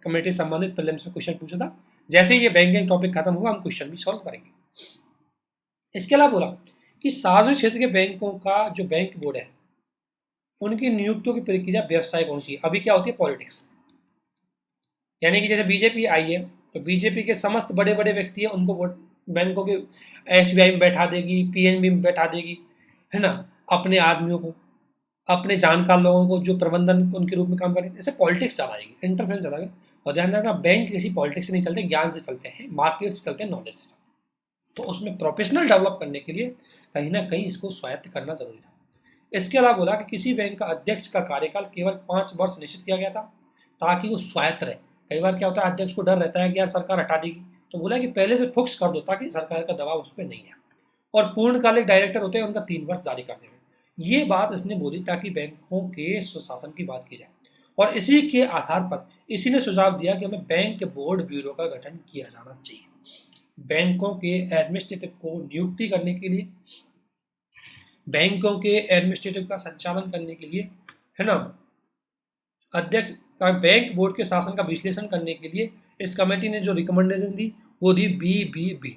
[SPEAKER 1] कमेटी संबंधित प्रीलिम्स में क्वेश्चन पूछा था। जैसे ही ये बैंकिंग टॉपिक खत्म होगा हम क्वेश्चन भी सॉल्व करेंगे। इसके अलावा बोला कि सार्वजनिक क्षेत्र के बैंकों का जो बैंक बोर्ड है उनकी नियुक्तियों की प्रक्रिया व्यवसायिक होनी चाहिए। अभी क्या होती है, पॉलिटिक्स, यानी कि जैसे बीजेपी आई है तो बीजेपी के समस्त बड़े बड़े व्यक्ति है उनको बैंकों के एसबीआई में बैठा देगी, पीएनबी में बैठा देगी, है ना, अपने आदमियों को, अपने जानकार लोगों को जो प्रबंधन उनके रूप में काम करेंगे। ऐसे पॉलिटिक्स ज़्यादा आएगी, इंटरफेरेंस ज़्यादा आएगी। और ध्यान रखना, बैंक किसी पॉलिटिक्स से नहीं चलते, ज्ञान से चलते हैं, मार्केट से चलते हैं, नॉलेज से चलते हैं। तो उसमें प्रोफेशनल डेवलप करने के लिए कहीं ना कहीं इसको स्वायत्त करना जरूरी था। इसके अलावा बोला कि किसी बैंक का अध्यक्ष का कार्यकाल केवल 5 वर्ष निश्चित किया गया था। ताकि वो स्वायत्त रहे। कई बार क्या होता है, अध्यक्ष को डर रहता है कि यार सरकार हटा देगी, तो बोला कि पहले से फिक्स कर दो ताकि सरकार का दबाव उस पर नहीं है। और पूर्णकालिक डायरेक्टर होते हैं, उनका 3 वर्ष जारी कर देंगे। ये बात इसने बोली ताकि बैंकों के सुशासन की बात की जाए। और इसी के आधार पर इसी ने सुझाव दिया कि हमें बैंक बोर्ड ब्यूरो का गठन किया जाना चाहिए। बैंकों के एडमिनिस्ट्रेटिव को नियुक्ति करने के लिए, बैंकों के एडमिनिस्ट्रेटिव का संचालन करने के लिए, है ना, अध्यक्ष बैंक बोर्ड के शासन का विश्लेषण करने के लिए इस कमेटी ने जो रिकमेंडेशन दी वो दी BBB,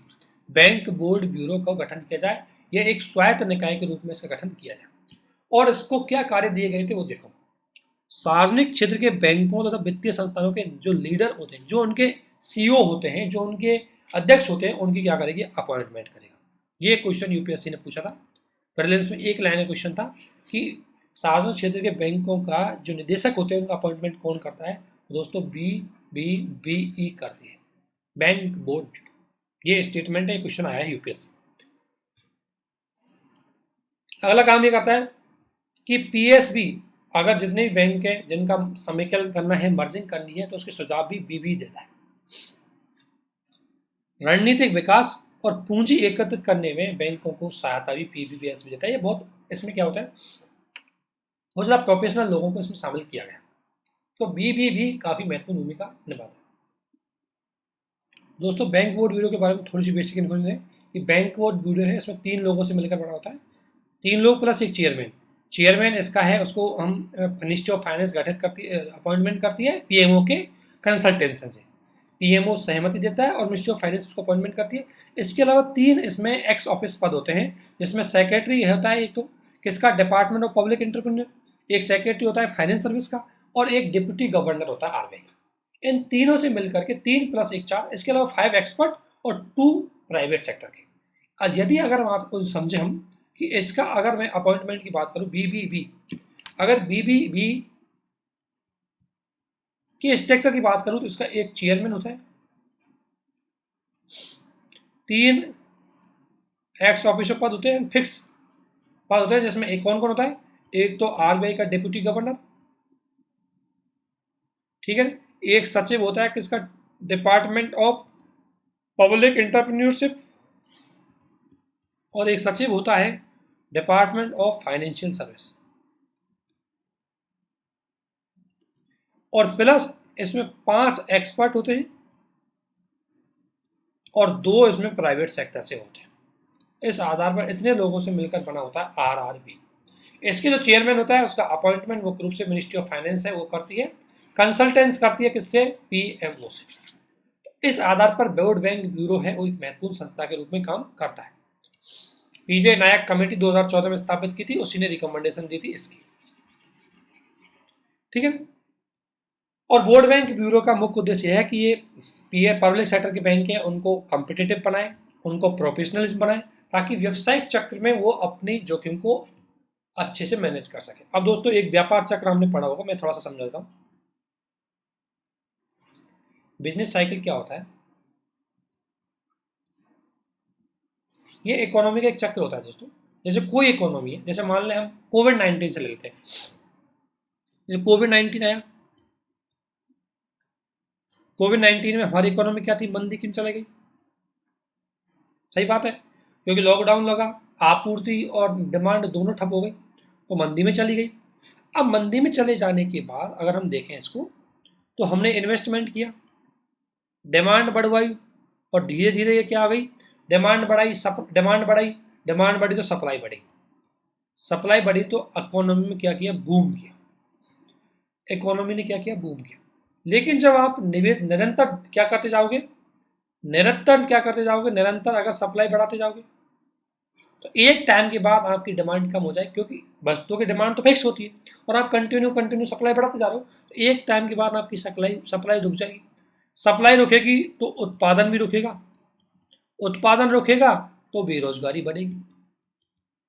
[SPEAKER 1] बैंक बोर्ड ब्यूरो का गठन किया जाए। यह एक स्वायत्त निकाय के रूप में इसका गठन किया जाए। और इसको क्या कार्य दिए गए थे वो देखो। सार्वजनिक क्षेत्र के बैंकों तथा वित्तीय संस्थानों के जो लीडर होते हैं, जो उनके CEO होते हैं, जो उनके अध्यक्ष होते हैं, उनकी क्या करेगी, अपॉइंटमेंट करेगा। ये क्वेश्चन यूपीएससी ने पूछा था। प्रीलिम्स में एक लाइन क्वेश्चन था कि सार्वजनिक क्षेत्र के बैंकों का जो निदेशक होते हैं उनका अपॉइंटमेंट कौन करता है। दोस्तों BBBE करती है, बैंक बोर्ड। ये स्टेटमेंट है, क्वेश्चन आया है यूपीएससी। अगला काम ये करता है कि PSB, अगर जितने भी बैंक है जिनका समेकन करना है, मर्जिंग करनी है, तो उसके सुझाव भी BB देता है। रणनीतिक विकास और पूंजी एकत्रित करने में बैंकों को सहायता भी PBBS देता है। ये बहुत, इसमें क्या होता है, बहुत ज़्यादा प्रोफेशनल लोगों को इसमें शामिल किया गया। तो BB भी काफ़ी महत्वपूर्ण भूमिका निभाता है। दोस्तों बैंक बोर्ड ब्यूरो के बारे में थोड़ी सी बेसिक इन्फॉर्मेशन है कि बैंक बोर्ड ब्यूरो है, इसमें 3 लोगों से मिलकर बना होता है, 3 लोग प्लस एक चेयरमैन। चेयरमैन इसका है, उसको हम मिनिस्ट्री ऑफ फाइनेंस गठित करती है, अपॉइंटमेंट करती है PMO के कंसल्टेंशन से। PMO सहमति देता है और मिनिस्ट्री ऑफ फाइनेंस उसको अपॉइंटमेंट करती है। इसके अलावा 3 इसमें एक्स ऑफिस पद होते हैं, जिसमें सेक्रेटरी होता है एक तो किसका, डिपार्टमेंट ऑफ पब्लिक एंटरप्रेन्योर, एक सेक्रेटरी होता है फाइनेंस सर्विस का, और एक डिप्टी गवर्नर होता है RBI का। इन तीनों से मिलकर के 3 + 1 4, इसके अलावा 5 एक्सपर्ट और 2 प्राइवेट सेक्टर के। यदि अगर बात को समझे हम कि इसका, अगर मैं अपॉइंटमेंट की बात करूं BBB, अगर BBB की स्ट्रक्चर की बात करूं तो इसका एक चेयरमैन होता है, 3 एक्स ऑफिसर पद होते हैं, फिक्स पद होते हैं, जिसमें एक कौन कौन होता है, एक तो RBI का डिप्टी गवर्नर, ठीक है, एक सचिव होता है किसका, डिपार्टमेंट ऑफ पब्लिक एंटरप्रेन्योरशिप, और एक सचिव होता है डिपार्टमेंट ऑफ फाइनेंशियल सर्विस। और प्लस इसमें 5 एक्सपर्ट होते हैं और 2 इसमें प्राइवेट सेक्टर से होते हैं। इस आधार पर इतने लोगों से मिलकर बना होता है RRB। इसके जो चेयरमैन होता है उसका अपॉइंटमेंट मुख्य रूप से मिनिस्ट्री ऑफ फाइनेंस है वो करती है, कंसल्टेंस करती है किससे, PMO से। इस आधार पर बोर्ड बैंक ब्यूरो है वो एक महत्वपूर्ण संस्था के रूप में काम करता है। PJ नायक कमेटी 2014 में स्थापित की थी, उसी ने रिकमेंडेशन दी थी इसकी, ठीक है। और बोर्ड बैंक ब्यूरो का मुख्य उद्देश्य यह है कि ये पब्लिक सेक्टर के बैंक हैं उनको कॉम्पिटिटिव बनाए, उनको प्रोफेशनलिज्म बनाए, ताकि व्यवसायिक चक्र में वो अपनी जोखिम को अच्छे से मैनेज कर सके। अब दोस्तों एक व्यापार चक्र हमने पढ़ा होगा, मैं थोड़ा सा समझा देता हूँ। बिजनेस साइकिल क्या होता है, ये इकोनॉमी का एक चक्र होता है दोस्तों। जैसे कोई इकोनॉमी है, जैसे मान लें हम कोविड-19 से लेते हैं, जैसे कोविड-19 आया, कोविड-19 में हमारी इकोनॉमी क्या थी, मंदी की चली गई, सही बात है, क्योंकि लॉकडाउन लगा, आपूर्ति और डिमांड दोनों ठप हो गई, तो मंदी में चली गई। अब मंदी में चले जाने के बाद अगर हम देखें इसको, तो हमने इन्वेस्टमेंट किया, डिमांड बढ़वाई, और धीरे धीरे ये क्या आ गई, डिमांड बढ़ी तो सप्लाई बढ़ी, सप्लाई बढ़ी तो इकोनॉमी में क्या किया, बूम किया, इकोनॉमी ने क्या किया, बूम किया। लेकिन जब आप निरंतर क्या करते जाओगे, निरंतर अगर सप्लाई बढ़ाते जाओगे तो एक टाइम के बाद आपकी डिमांड कम हो जाए, क्योंकि वस्तुओं की डिमांड तो फिक्स होती है और आप कंटिन्यू सप्लाई बढ़ाते जा रहे हो, तो एक टाइम के बाद आपकी सप्लाई रुक जाएगी। सप्लाई रुकेगी तो उत्पादन भी रुकेगा, उत्पादन रुकेगा तो बेरोजगारी बढ़ेगी,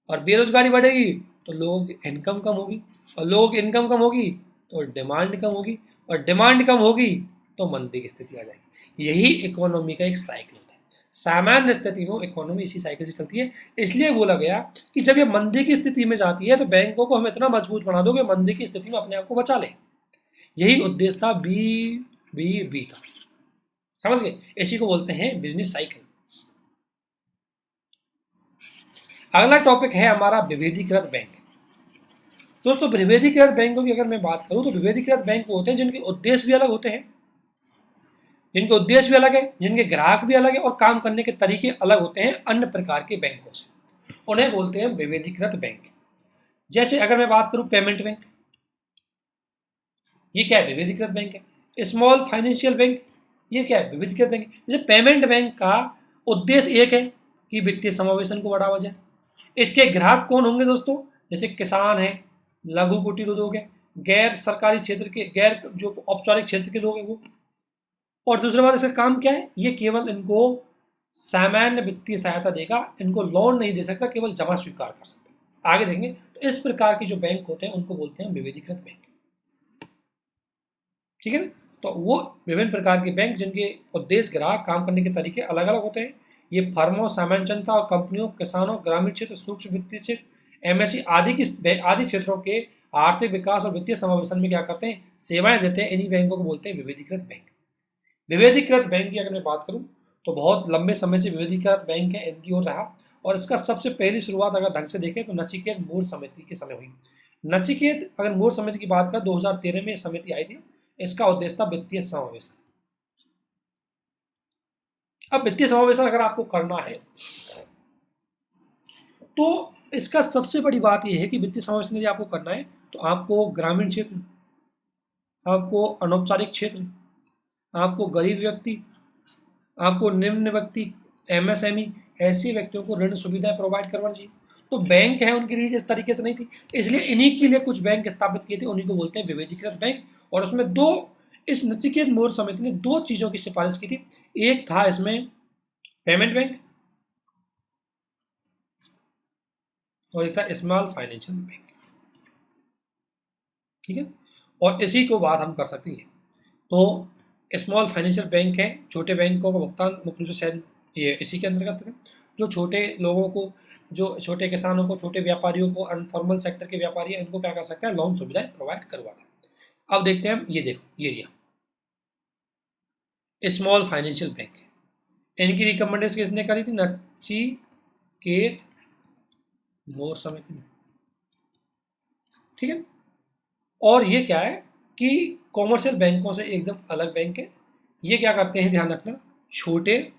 [SPEAKER 1] और बेरोजगारी बढ़ेगी तो लोग इनकम कम होगी, और लोग इनकम कम होगी तो डिमांड कम होगी, और डिमांड कम होगी तो मंदी की स्थिति आ जाएगी। यही इकोनॉमी का एक साइकिल होता है। सामान्य स्थिति में इकोनॉमी इसी साइकिल से चलती है। इसलिए बोला गया कि जब ये मंदी की स्थिति में जाती है तो बैंकों को हम इतना मजबूत बना दो कि मंदी की स्थिति में अपने आप को बचा ले। यही उद्देश्य था BBB का। समझ गए? इसी को बोलते हैं बिजनेस साइकिल। अगला टॉपिक है हमारा विभेदीकृत बैंक। दोस्तों विभेदीकृत बैंकों की अगर मैं बात करूं तो विभेदीकृत बैंक होते हैं जिनके उद्देश्य भी अलग होते हैं, जिनके उद्देश्य भी अलग है, जिनके ग्राहक भी अलग है और काम करने के तरीके अलग होते हैं अन्य प्रकार के बैंकों से, उन्हें बोलते हैं विभेदीकृत बैंक। जैसे अगर मैं बात करूं पेमेंट बैंक, ये क्या है? विभेदीकृत बैंक है। स्मॉल फाइनेंशियल बैंक, ये क्या है? विभेदीकृत बैंक है। जैसे पेमेंट बैंक का उद्देश्य एक है कि वित्तीय समावेशन को बढ़ावा जाए। इसके ग्राहक कौन होंगे दोस्तों? जैसे किसान है, लघु कुटीर उद्योग है, गैर सरकारी क्षेत्र के, गैर जो औपचारिक क्षेत्र के लोग हैं वो। और दूसरी बात, इसका काम क्या है? ये केवल इनको सामान्य वित्तीय सहायता देगा, इनको लोन नहीं दे सकता, केवल जमा स्वीकार कर सकता है। आगे देखेंगे। तो इस प्रकार के जो बैंक होते हैं उनको बोलते हैं विभेदीकृत बैंक। ठीक है ना? तो वो विभिन्न प्रकार के बैंक जिनके उद्देश्य, ग्राहक, काम करने के तरीके अलग अलग होते हैं। ये फर्मों, सामान्य जनता और कंपनियों, किसानों, ग्रामीण क्षेत्र, सूक्ष्म वित्तीय क्षेत्र, MSE आदि क्षेत्रों के आर्थिक विकास और वित्तीय समावेशन में क्या करते हैं? सेवाएं देते हैं। इन्हीं बैंकों को बोलते हैं विभेदीकृत बैंक। विभेदीकृत बैंक की अगर मैं बात करूं तो बहुत लंबे समय से विभेदीकृत बैंक है इनकी ओर रहा, और इसका सबसे पहली शुरुआत अगर ढंग से देखें तो नचिकेत मूर समिति के समय हुई। नचिकेत अगर मूर समिति की बात करें 2013 में समिति आई थी। इसका उद्देश्य था वित्तीय समावेशन। अब वित्तीय समावेशन अगर आपको करना है तो इसका सबसे बड़ी बात यह है कि वित्तीय समावेशन यदि आपको करना है तो आपको ग्रामीण क्षेत्र, आपको अनौपचारिक क्षेत्र, आपको गरीब व्यक्ति, आपको निम्न व्यक्ति, MSME ऐसे व्यक्तियों को ऋण सुविधाएं प्रोवाइड करवानी चाहिए। तो बैंक है उनकी रीच इस तरीके से नहीं थी, इसलिए इन्हीं के लिए कुछ बैंक स्थापित किए थे, उन्हीं को बोलते हैं विभेदीकृत बैंक। और उसमें इस नचिकेत मूर समिति ने दो चीजों की सिफारिश की थी। एक था इसमें पेमेंट बैंक और एक था स्मॉल फाइनेंशियल बैंक। ठीक है, और इसी को बात हम कर सकते हैं। तो स्मॉल फाइनेंशियल बैंक है, छोटे बैंकों का भुगतान मुख्य रूप से ये इसी के अंतर्गत है। जो छोटे लोगों को, जो छोटे किसानों को, छोटे व्यापारियों को, अनफॉर्मल सेक्टर के व्यापारी इनको क्या कर सकता है? लोन सुविधाएं प्रोवाइड करवाता है। अब देखते हैं हम, ये देखो ये एरिया स्मॉल फाइनेंशियल बैंक है। इनकी रिकमेंडेशन किसने करी थी? नचिकेत मूर समिति ने। ठीक है, और ये क्या है कि कॉमर्शियल बैंकों से एकदम अलग बैंक है। ये क्या करते हैं? ध्यान रखना, छोटे,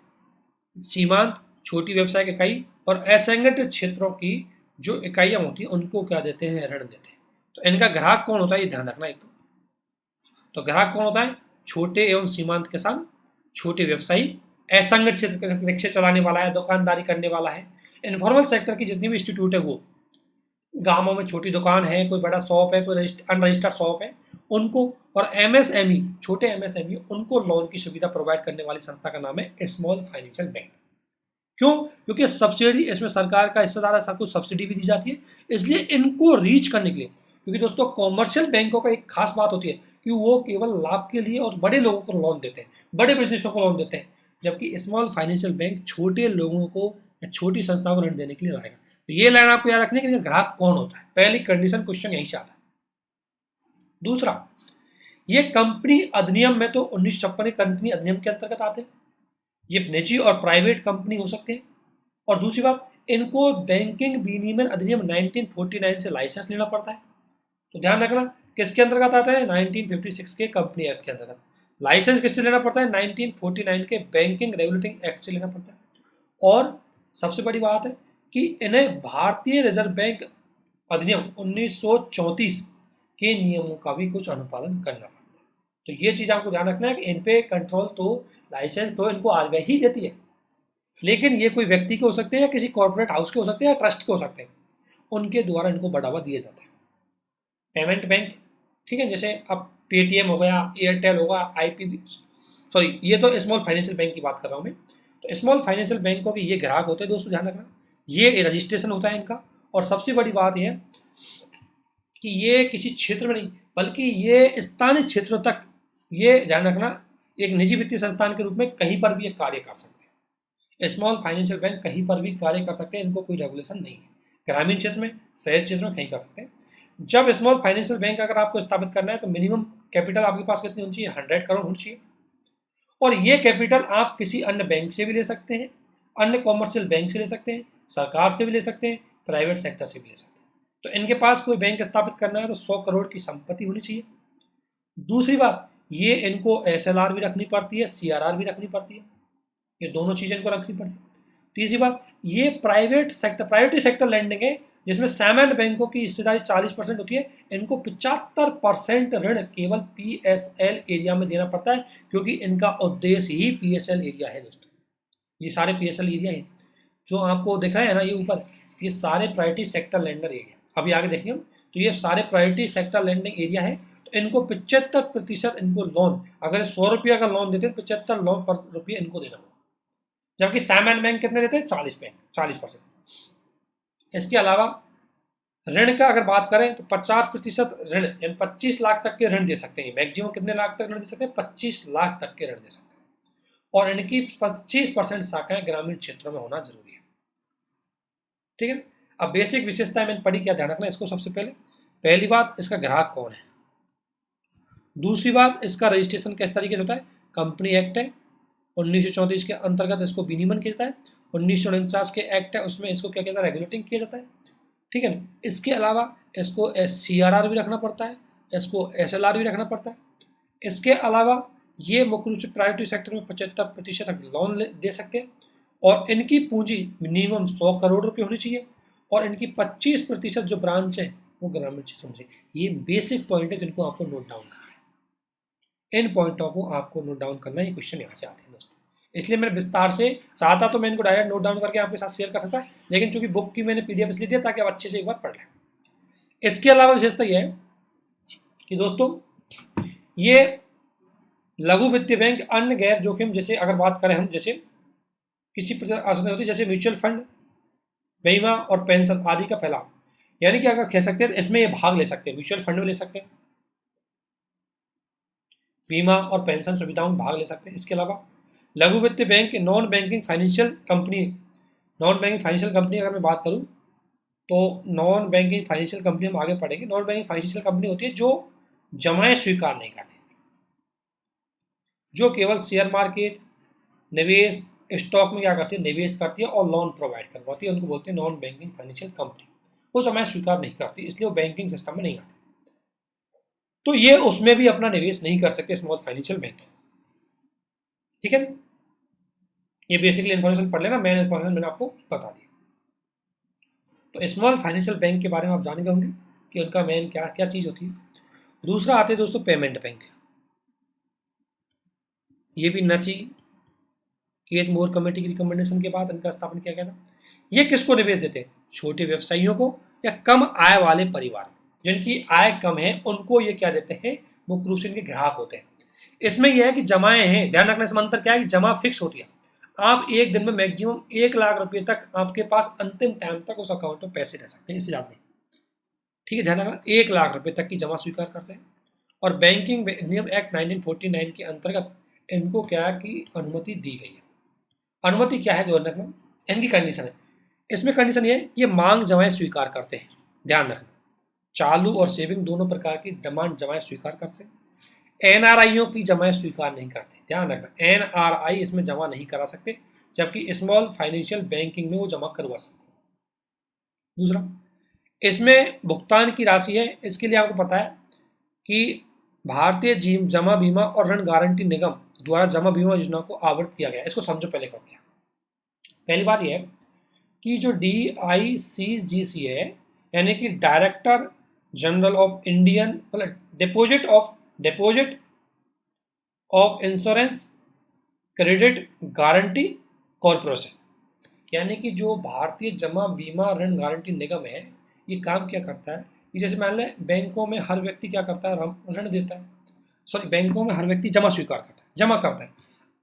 [SPEAKER 1] सीमांत, छोटी व्यवसाय इकाई और असंगठित क्षेत्रों की जो इकाइयां होती हैं उनको क्या देते हैं? ऋण देते हैं। तो इनका ग्राहक कौन होता है? ये ध्यान रखना। एक तो ग्राहक कौन होता है? छोटे एवं सीमांत किसान, छोटे व्यवसायी, असंगठित क्षेत्र, रिक्शे चलाने वाला है, दुकानदारी करने वाला है, इनफॉर्मल सेक्टर की जितनी भी इंस्टीट्यूट है, वो गांवों में छोटी दुकान है, कोई बड़ा शॉप है, कोई अनरजिस्टर्ड शॉप है, उनको, और MSME, छोटे MSME, उनको लोन की सुविधा प्रोवाइड करने वाली संस्था का नाम है स्मॉल फाइनेंशियल बैंक। क्यों? क्योंकि सब्सिडी, इसमें सरकार का हिस्सेदार है, सब कुछ सब्सिडी भी दी जाती है, इसलिए इनको रीच करने के लिए। क्योंकि दोस्तों कॉमर्शियल बैंकों का एक खास बात होती है कि वो केवल लाभ के लिए और बड़े लोगों को लोन देते हैं, बड़े बिजनेसों को लोन देते हैं, जबकि स्मॉल फाइनेंशियल बैंक छोटे लोगों को या छोटी संस्थाओं को ऋण देने के लिए लाएगा। तो ये लाइन आपको याद रखनी है कि ग्राहक कौन होता है। पहली कंडीशन, क्वेश्चन यहीं से आता है। दूसरा, ये कंपनी अधिनियम में तो 1956 कंपनी अधिनियम के अंतर्गत आते हैं, ये निजी और प्राइवेट कंपनी हो सकते हैं। और दूसरी बात, इनको बैंकिंग विनियमन अधिनियम 1949 से लाइसेंस लेना पड़ता है। तो ध्यान रखना, किसके अंतर्गत आता है? 1956 के कंपनी एक्ट के अंतर्गत। लाइसेंस किससे लेना पड़ता है? 1949 के बैंकिंग रेगुलेटिंग एक्ट से लेना पड़ता है। और सबसे बड़ी बात है कि इन्हें भारतीय रिजर्व बैंक अधिनियम 1934 के नियमों का भी कुछ अनुपालन करना पड़ता है। तो ये चीज आपको ध्यान रखना है कि इन पे कंट्रोल तो, लाइसेंस तो इनको RBI ही देती है, लेकिन ये कोई व्यक्ति के हो सकते हैं या किसी कॉर्पोरेट हाउस के हो सकते हैं या ट्रस्ट के हो सकते हैं, उनके द्वारा इनको बढ़ावा दिया जाता है। पेमेंट बैंक, ठीक है, जैसे अब पेटीएम हो गया, एयरटेल होगा, IPB, सॉरी ये तो स्मॉल फाइनेंशियल बैंक की बात कर रहा हूँ मैं। तो स्मॉल फाइनेंशियल बैंकों के ये ग्राहक होते हैं दोस्तों, ध्यान रखना, ये रजिस्ट्रेशन होता है इनका। और सबसे बड़ी बात यह है कि ये किसी क्षेत्र में नहीं, बल्कि ये स्थानीय क्षेत्रों तक, ये ध्यान रखना, एक निजी वित्तीय संस्थान के रूप में कहीं पर भी एक कार्य कर सकते हैं। स्मॉल फाइनेंशियल बैंक कहीं पर भी कार्य कर सकते हैं, इनको कोई रेगुलेशन नहीं है। ग्रामीण क्षेत्र में, शहर क्षेत्र में कहीं कर सकते हैं। जब स्मॉल फाइनेंशियल बैंक अगर आपको स्थापित करना है तो मिनिमम कैपिटल आपके पास कितनी होनी चाहिए, 100 करोड़ होनी चाहिए। और ये कैपिटल आप किसी अन्य बैंक से भी ले सकते हैं, अन्य कॉमर्शियल बैंक से ले सकते हैं, सरकार से भी ले सकते हैं, प्राइवेट सेक्टर से भी ले सकते हैं। तो इनके पास कोई बैंक स्थापित करना है तो 100 करोड़ की संपत्ति होनी चाहिए। दूसरी बात, ये इनको SLR भी रखनी पड़ती है, CRR भी रखनी पड़ती है, ये दोनों चीजें इनको रखनी पड़ती है। तीसरी बात, ये प्राइवेटी सेक्टर लैंडिंग है जिसमें सामान्य बैंकों की हिस्सेदारी 40% होती है। इनको 75% ऋण केवल PSL एरिया में देना पड़ता है, क्योंकि इनका उद्देश्य ही PSL एरिया है। दोस्तों ये सारे PSL एरिया है जो आपको दिख रहे हैं ना, ये ऊपर, ये सारे प्रायोरिटी सेक्टर लैंडर एरिया। अभी आगे देखिए हम, तो ये सारे प्रायोरिटी सेक्टर लैंडिंग एरिया है। तो इनको 75% इनको लोन, अगर 100 रुपये का लोन देते हैं 75 रुपये इनको देना होगा, जबकि सामान्य बैंक कितने देते हैं, 40%। इसके अलावा ऋण का अगर बात करें तो 50% ऋण, यानी 25 लाख तक के ऋण दे सकते हैं। मैक्सिमम कितने लाख तक ऋण दे सकते हैं, 25 लाख तक के ऋण दे सकते हैं। और इनकी 25% शाखाएं ग्रामीण क्षेत्रों में होना जरूरी है। ठीक है, अब बेसिक विशेषताएं मैंने पढ़ी, क्या ध्यान रखना है इसको। सबसे पहली बात, इसका ग्राहक कौन है। दूसरी बात, इसका रजिस्ट्रेशन किस तरीके से होता है, कंपनी एक्ट है 1934 के अंतर्गत इसको विनियमन किया जाता है। 1949 के एक्ट है, उसमें इसको क्या कहता है, रेगुलेटिंग किया जाता है। ठीक है ना। इसके अलावा इसको CRR भी रखना पड़ता है, इसको SLR भी रखना पड़ता है। इसके अलावा ये मुख्य रूप से प्राइवेट सेक्टर में 75% तक लोन दे सकते हैं। और इनकी पूंजी मिनिमम 100 करोड़ रुपए होनी चाहिए। और इनकी 25% जो ब्रांच है वो ग्रामीण क्षेत्रों में। ये बेसिक पॉइंट है जिनको आपको नोट डाउन करना है। इन पॉइंटों को आपको नोट डाउन करना है, ये क्वेश्चन यहाँ से आते हैं दोस्तों। इसलिए मैंने विस्तार से चाहता तो मैं इनको डायरेक्ट नोट डाउन करके आपके साथ शेयर कर सकता, लेकिन चूंकि बुक की मैंने PDF इसलिए दिया ताकि आप अच्छे से एक बार पढ़ लें। इसके अलावा विशेषता यह है कि दोस्तों ये लघु वित्तीय बैंक अन्य गैर जोखिम, जैसे अगर बात करें हम, जैसे किसी आवश्यकता होती है जैसे म्यूचुअल फंड, बीमा और पेंशन आदि का फैलाव, यानी कि अगर कह सकते हैं इसमें ये भाग ले सकते हैं, म्यूचुअल फंड में ले सकते हैं, बीमा और पेंशन सुविधाओं में भाग ले सकते हैं। इसके अलावा लघु वित्तीय bank non banking financial company अगर मैं बात करूं तो नॉन बैंकिंग फाइनेंशियल कंपनी हम आगे पढ़ेंगे। नॉन बैंकिंग फाइनेंशियल कंपनी होती है जो जमाएं स्वीकार नहीं करती, जो केवल शेयर मार्केट, निवेश, स्टॉक में क्या करती है, निवेश करती है और लोन प्रोवाइड करवाती है, उनको बोलते हैं नॉन बैंकिंग फाइनेंशियल कंपनी। वो जमाएं स्वीकार नहीं करती, इसलिए वो बैंकिंग सिस्टम में नहीं आती, तो ये उसमें भी अपना निवेश नहीं कर सकते स्मॉल फाइनेंशियल बैंक। ठीक है, ये बेसिकली इन्फॉर्मेशन पढ़ लेना, मेन इन्फॉर्मेशन मैंने आपको बता दी। तो स्मॉल फाइनेंशियल बैंक के बारे में आप जानेंगे होंगे कि उनका मेन क्या क्या चीज होती है। दूसरा आते हैं दोस्तों पेमेंट बैंक। ये भी नची केट मोर कमेटी की रिकमेंडेशन के बाद इनका स्थापना किया गया था। ये किसको निवेश देते हैं, छोटे व्यवसायियों को या कम आय वाले परिवार, जिनकी आय कम है उनको ये क्या देते हैं, मुख्य रूप से इनके ग्राहक होते हैं। इसमें यह है कि जमाएं हैं, ध्यान रखने से अंतर क्या है कि जमा फिक्स होती है। आप एक दिन में मैक्सिमम 1 लाख रुपए तक आपके पास अंतिम टाइम तक उस अकाउंट में पैसे रह सकते हैं, इससे ज्यादा नहीं। ठीक है, ध्यान रखना 1 लाख रुपए तक की जमा स्वीकार करते हैं। और बैंकिंग नियम एक्ट 1949 के अंतर्गत इनको क्या की अनुमति दी गई है। अनुमति क्या है, ध्यान रखना, इनकी कंडीशन है। इसमें कंडीशन ये है, ये मांग जमाएं स्वीकार करते हैं, ध्यान रखना, चालू और सेविंग दोनों प्रकार की डिमांड जमाएं स्वीकार करते हैं। NRIयों की जमाएं स्वीकार नहीं करते, ध्यान रखना, NRI इसमें जमा नहीं करा सकते, जबकि स्मॉल फाइनेंशियल बैंकिंग में वो जमा करवा सकते हैं। दूसरा, इसमें भुगतान की राशि है, इसके लिए आपको पता है कि भारतीय जमा बीमा और ऋण गारंटी निगम द्वारा जमा बीमा योजना को आवृत किया गया। इसको समझो पहले कब किया। पहली बात यह है कि जो DICGC है, यानी कि director general of Indian deposit of insurance credit guarantee corporation, यानी कि जो भारतीय जमा बीमा ऋण गारंटी निगम है, ये काम क्या करता है कि जैसे मान लें बैंकों में हर व्यक्ति क्या करता है, ऋण देता है, बैंकों में हर व्यक्ति जमा स्वीकार करता है, जमा करता है।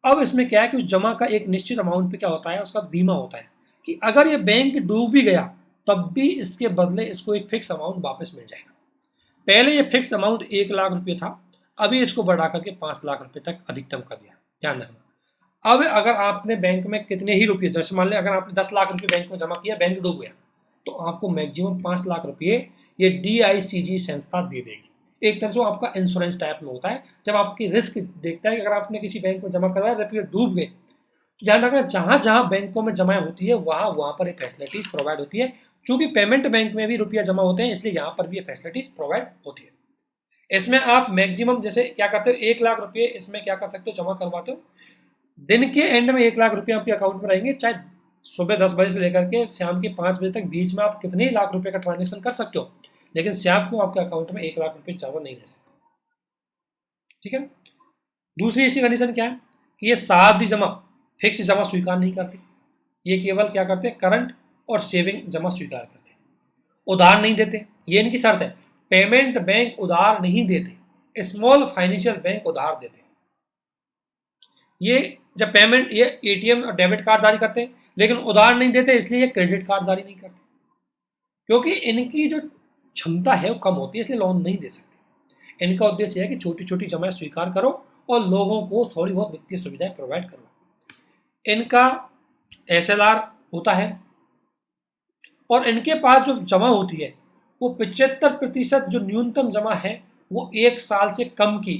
[SPEAKER 1] अब इसमें क्या है कि उस जमा का एक निश्चित अमाउंट पे क्या होता है, उसका बीमा होता है कि अगर ये बैंक डूब भी गया तब भी इसके बदले इसको एक फिक्स अमाउंट वापस मिल जाएगा। पहले ये फिक्स अमाउंट 1 लाख रुपये था, अभी इसको बढ़ा करके 5 लाख रुपये तक अधिकतम कर दिया, ध्यान रखना। अब अगर आपने बैंक में कितने ही रुपये, जैसे मान लें अगर आपने 10 लाख रुपये बैंक में जमा किया, बैंक डूब गया, तो आपको मैक्सिमम 5 लाख रुपये ये DICG संस्था दे देगी। एक तरह से आपका इंश्योरेंस टाइप में होता है। जब आपकी रिस्क देखता है कि अगर आपने किसी बैंक में जमा करवाया, रुपये डूब गए, तो ध्यान रखना जहाँ जहाँ बैंकों में जमा होती है वहाँ पर ये फैसिलिटीज प्रोवाइड होती है। चूंकि पेमेंट बैंक में भी रुपया जमा होते हैं, इसलिए यहाँ पर भी ये फैसिलिटीज प्रोवाइड होती है। इसमें आप मैक्सिमम जैसे क्या करते हो, 1 लाख रुपये इसमें क्या कर सकते हो, जमा करवाते हो। दिन के एंड में 1 लाख रुपये आपके अकाउंट में रहेंगे। चाहे सुबह 10 बजे से लेकर के शाम के 5 बजे तक बीच में आप कितने ही लाख रुपए का ट्रांजेक्शन कर सकते हो, लेकिन शाम को आपके अकाउंट में 1 लाख रुपये ज़्यादा नहीं रह सकते। ठीक है। दूसरी इसकी कंडीशन क्या है कि ये सावधि जमा, फिक्स जमा स्वीकार नहीं करती। ये केवल क्या करते हैं, करंट और सेविंग जमा स्वीकार करते हैं। उधार नहीं देते, ये इनकी शर्त है। पेमेंट बैंक उधार नहीं देते, स्मॉल फाइनेंशियल बैंक उधार देते हैं। ये जब पेमेंट, ये ATM और डेबिट कार्ड जारी करते हैं, लेकिन उधार नहीं देते, इसलिए ये क्रेडिट कार्ड जारी नहीं करते, क्योंकि इनकी जो क्षमता है वो कम होती है, इसलिए लोन नहीं दे सकते। इनका उद्देश्य है कि छोटी छोटी जमाएं स्वीकार करो और लोगों को थोड़ी बहुत वित्तीय सुविधाएं प्रोवाइड करो। इनका SLR होता है और इनके पास जो जमा होती है वो 75% जो न्यूनतम जमा है वो 1 साल से कम की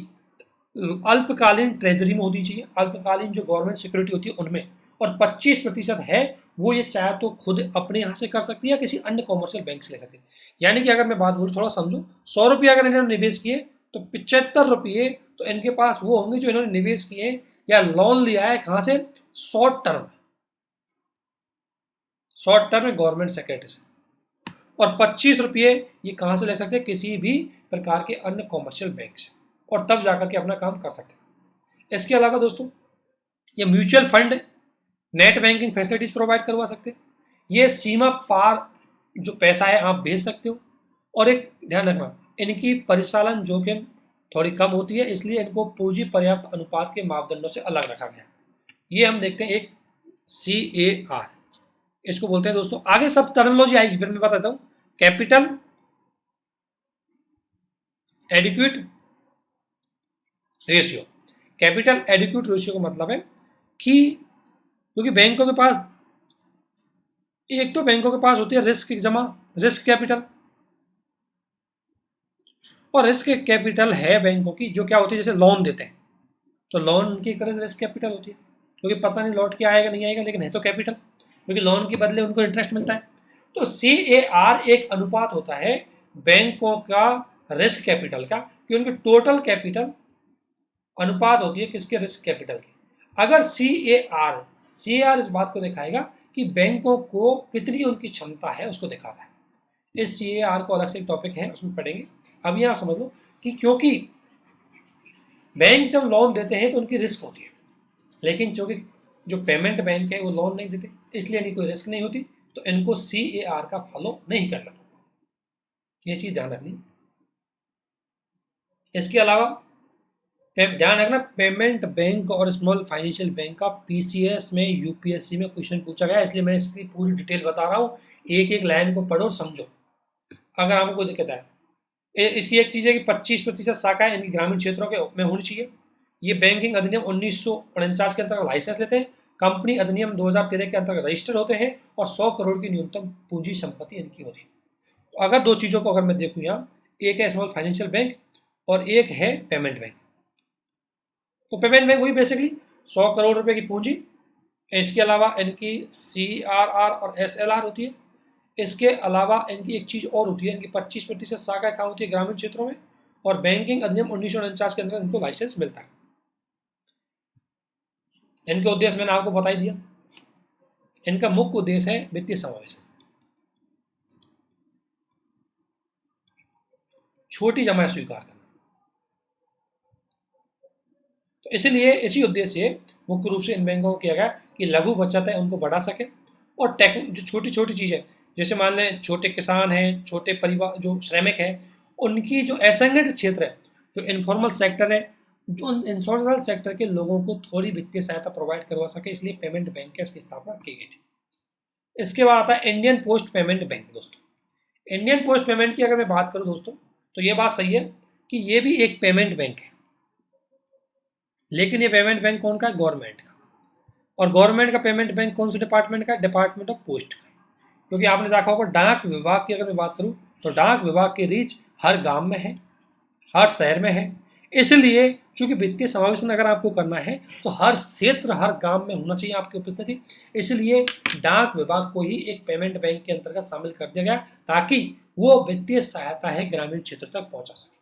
[SPEAKER 1] अल्पकालीन ट्रेजरी में होनी चाहिए, अल्पकालीन जो गवर्नमेंट सिक्योरिटी होती है उनमें, और 25% है वो ये चाहे तो खुद अपने यहाँ से कर सकती है या किसी अन्य कॉमर्शियल बैंक से ले सकती है। यानी कि अगर मैं बात बोलूँ, थोड़ा समझो, 100 रुपये अगर इन्होंने निवेश किए तो 75 रुपये तो इनके पास वो होंगे जो इन्होंने निवेश किए या लोन लिया है कहाँ से, शॉर्ट टर्म में गवर्नमेंट सेक्रेटरी से, और 25 रुपये ये कहाँ से ले सकते हैं, किसी भी प्रकार के अन्य कॉमर्शियल बैंक से, और तब जाकर के अपना काम कर सकते हैं। इसके अलावा दोस्तों ये mutual fund net banking facilities provide करवा सकते हैं। ये सीमा पार जो पैसा है आप भेज सकते हो, और एक ध्यान रखना इनकी परिचालन जोखिम थोड़ी कम होती है, इसलिए इनको पूंजी पर्याप्त अनुपात के मापदंडों से अलग रखा गया। ये हम देखते हैं एक CAR, इसको बोलते हैं दोस्तों। आगे सब टर्मिनोलॉजी आएगी, फिर मैं बताता हूँ। Capital adequate ratio, capital adequate ratio का मतलब है कि क्योंकि बैंकों के पास, एक तो बैंकों के पास होती है रिस्क कैपिटल, और रिस्क कैपिटल है बैंकों की जो क्या होती है, जैसे लोन देते हैं तो लोन की तरह से रिस्क कैपिटल होती है, क्योंकि पता नहीं लौट के आएगा नहीं आएगा, लेकिन है तो कैपिटल, क्योंकि लोन के बदले उनको इंटरेस्ट मिलता है। तो CAR एक अनुपात होता है बैंकों का रिस्क कैपिटल का, कि उनके टोटल कैपिटल अनुपात होती है किसके, रिस्क कैपिटल की। अगर CAR इस बात को दिखाएगा कि बैंकों को कितनी उनकी क्षमता है उसको दिखाता है। इस CAR को अलग से एक टॉपिक है, उसमें पढ़ेंगे। अब यहाँ समझ लो कि क्योंकि बैंक जब लोन देते हैं तो उनकी रिस्क होती है, लेकिन क्योंकि जो पेमेंट बैंक है वो लोन नहीं देते, इसलिए इनकी कोई रिस्क नहीं होती, तो इनको CAR का फॉलो नहीं करना, ये चीज ध्यान रखनी। इसके अलावा ध्यान रखना, पेमेंट बैंक और स्मॉल फाइनेंशियल बैंक का PCS में, UPSC में क्वेश्चन पूछा गया, इसलिए मैं इसकी पूरी डिटेल बता रहा हूँ। एक एक लाइन को पढ़ो समझो, अगर आपको कोई दिक्कत है। इसकी एक चीज़ है कि 25% शाखाएं इनकी ग्रामीण क्षेत्रों के में होनी चाहिए। ये बैंकिंग अधिनियम 1949 के अंतर्गत लाइसेंस लेते हैं, कंपनी अधिनियम 2013 के अंतर्गत रजिस्टर होते हैं, और 100 करोड़ की न्यूनतम पूंजी संपत्ति इनकी होती है। तो अगर दो चीज़ों को अगर मैं देखूँ यहाँ, एक है स्मॉल फाइनेंशियल बैंक और एक है पेमेंट बैंक। तो पेमेंट बैंक वही बेसिकली 100 करोड़ रुपए की पूंजी, इसके अलावा इनकी CRR और SLR होती है। इसके अलावा इनकी एक चीज़ और होती है, इनकी 25% शाखा कहाँ होती है, ग्रामीण क्षेत्रों में, और बैंकिंग अधिनियम 1949 के अंदर इनको लाइसेंस मिलता है। इनके उद्देश्य मैंने आपको बता ही दिया। इनका मुख्य उद्देश्य है वित्तीय समावेशन, छोटी जमा स्वीकार करना। तो इसलिए इसी उद्देश्य से मुख्य रूप से इन बैंकों को किया गया कि लघु बचत है उनको बढ़ा सके, और जो छोटी छोटी चीज़ें, जैसे मान लें छोटे किसान हैं, छोटे परिवार जो श्रमिक हैं, उनकी जो असंगठित क्षेत्र है, जो इनफॉर्मल सेक्टर है, जो इनफॉर्मल सेक्टर के लोगों को थोड़ी वित्तीय सहायता प्रोवाइड करवा सके, इसलिए पेमेंट बैंक की स्थापना की गई थी। इसके बाद आता है इंडियन पोस्ट पेमेंट बैंक। दोस्तों इंडियन पोस्ट पेमेंट की अगर मैं बात करूं दोस्तों, तो ये बात सही है कि ये भी एक पेमेंट बैंक है, लेकिन ये पेमेंट बैंक कौन का है, गवर्नमेंट का। और गवर्नमेंट का पेमेंट बैंक कौन से डिपार्टमेंट का है, डिपार्टमेंट ऑफ पोस्ट का। क्योंकि आपने देखा होगा डाक विभाग की अगर मैं बात करूं तो डाक विभाग की रीच हर गांव में है, हर शहर में है। इसलिए चूंकि वित्तीय समावेशन अगर आपको करना है तो हर क्षेत्र हर गांव में होना चाहिए आपकी उपस्थिति। इसलिए डाक विभाग को ही एक पेमेंट बैंक के अंतर्गत शामिल कर दिया गया ताकि वो वित्तीय सहायता है ग्रामीण क्षेत्र तक पहुंचा सके।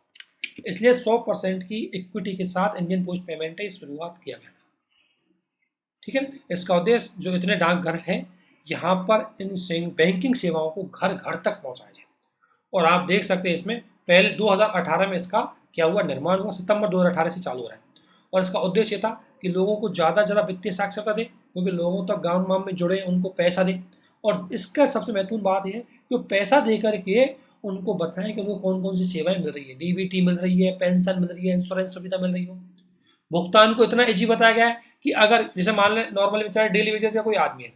[SPEAKER 1] इसलिए 100% की इक्विटी के साथ इंडियन पोस्ट पेमेंट की शुरुआत किया गया था। ठीक है, इसका उद्देश्य जो इतने डाकघर हैं यहाँ पर इन बैंकिंग सेवाओं को घर घर तक पहुंचाया जाए। और आप देख सकते हैं इसमें पहले 2018 में इसका क्या हुआ, निर्माण हुआ, सितंबर 2018 से चालू हो रहा है। और इसका उद्देश्य था कि लोगों को ज़्यादा वित्तीय साक्षरता दे, क्योंकि लोगों तक गांव गांव में जुड़े उनको पैसा दे। और इसका सबसे महत्वपूर्ण बात यह है कि पैसा दे करके उनको बताएं कि उनको कौन कौन सी सेवाएं मिल रही है, डीबीटी मिल रही है, पेंशन मिल रही है, इंश्योरेंस सुविधा मिल रही हो। भुगतान को इतना ईजी बताया गया है कि अगर जैसे मान लें नॉर्मल बेचारे डेली वेजेस का कोई आदमी है,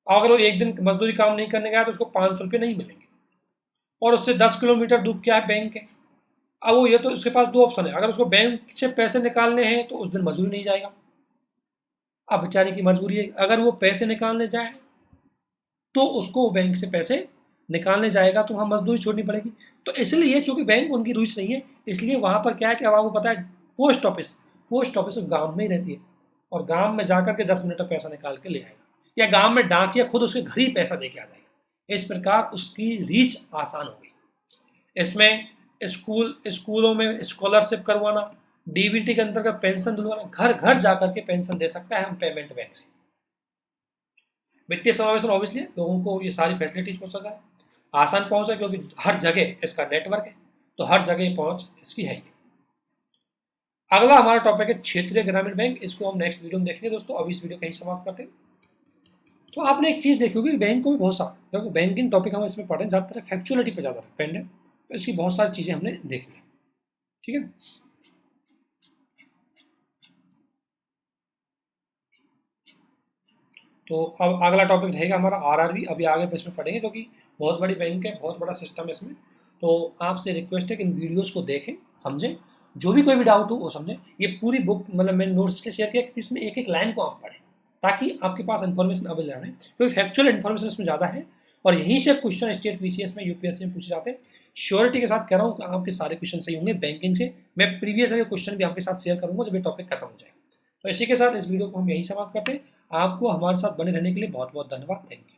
[SPEAKER 1] अगर वो एक दिन मजदूरी काम नहीं करने गया तो उसको 500 रुपये नहीं मिलेंगे, और उससे 10 किलोमीटर दूर क्या है बैंक है। अब वो ये तो उसके पास दो ऑप्शन है, अगर उसको बैंक से पैसे निकालने हैं तो उस दिन मजदूरी नहीं जाएगा, अब बेचारे की मजबूरी है। अगर वो पैसे निकालने जाए तो उसको बैंक से पैसे निकालने जाएगा तो वहाँ मजदूरी छोड़नी पड़ेगी। तो इसलिए चूंकि बैंक उनकी रुचि नहीं है, इसलिए वहाँ पर क्या है कि अब आपको पता है पोस्ट ऑफिस गाँव में ही रहती है, और गाँव में जाकर के 10 मिनट में पैसा निकाल के ले आएगा, या गाँव में डाकिया खुद उसके घर ही पैसा दे के आ जाएगा। इस प्रकार उसकी रीच आसान हो गई। इसमें स्कूलों में स्कॉलरशिप करवाना, डीबीटी के अंतर्गत पेंशन दिलवाना, घर घर जाकर के पेंशन दे सकता है हम पेमेंट बैंक से। वित्तीय समावेशन ऑब्वियसली लोगों को ये सारी फैसिलिटीज पहुंच सका है, आसान पहुंच है, क्योंकि हर जगह इसका नेटवर्क है, तो हर जगह पहुंच इसकी है। अगला हमारा टॉपिक है क्षेत्रीय ग्रामीण बैंक। इसको हम नेक्स्ट वीडियो में देखेंगे दोस्तों। अभी इस वीडियो कहीं समाप्त करते हैं। तो आपने एक चीज़ देखी होगी, बैंकों में बहुत सारा, देखो बैंकिंग टॉपिक हम इसमें पढ़ रहे हैं, ज़्यादातर फैक्चुअलिटी पे ज़्यादा डिपेंड है, तो इसकी बहुत सारी चीज़ें हमने देखी है। ठीक है, तो अब अगला टॉपिक रहेगा हमारा आरआरबी। अभी आगे इसमें पढ़ेंगे, क्योंकि बहुत बड़ी बैंक है, बहुत बड़ा सिस्टम है इसमें। तो आपसे रिक्वेस्ट है कि इन वीडियोज़ को देखें, समझें, जो भी कोई भी डाउट हो वो समझें। ये पूरी बुक मतलब मैंने नोट्स इसलिए शेयर किया कि इसमें एक एक लाइन को आप पढ़ें, ताकि आपके पास इन्फॉर्मेशन अवेलेबल है, क्योंकि फैक्चुअल इन्फॉर्मेशन इसमें ज़्यादा है, और यहीं से क्वेश्चन स्टेट पीसीएस में यूपीएससी में पूछे जाते हैं। श्योरिटी के साथ कह रहा हूँ कि आपके सारे क्वेश्चन सही होंगे बैंकिंग से। मैं प्रीवियस क्वेश्चन भी आपके साथ शेयर करूँगा जब ये टॉपिक खत्म हो जाएगा। तो इसी के साथ इस वीडियो को हम यहीं समाप्त करते हैं। आपको हमारे साथ बने रहने के लिए बहुत बहुत धन्यवाद। Thank you.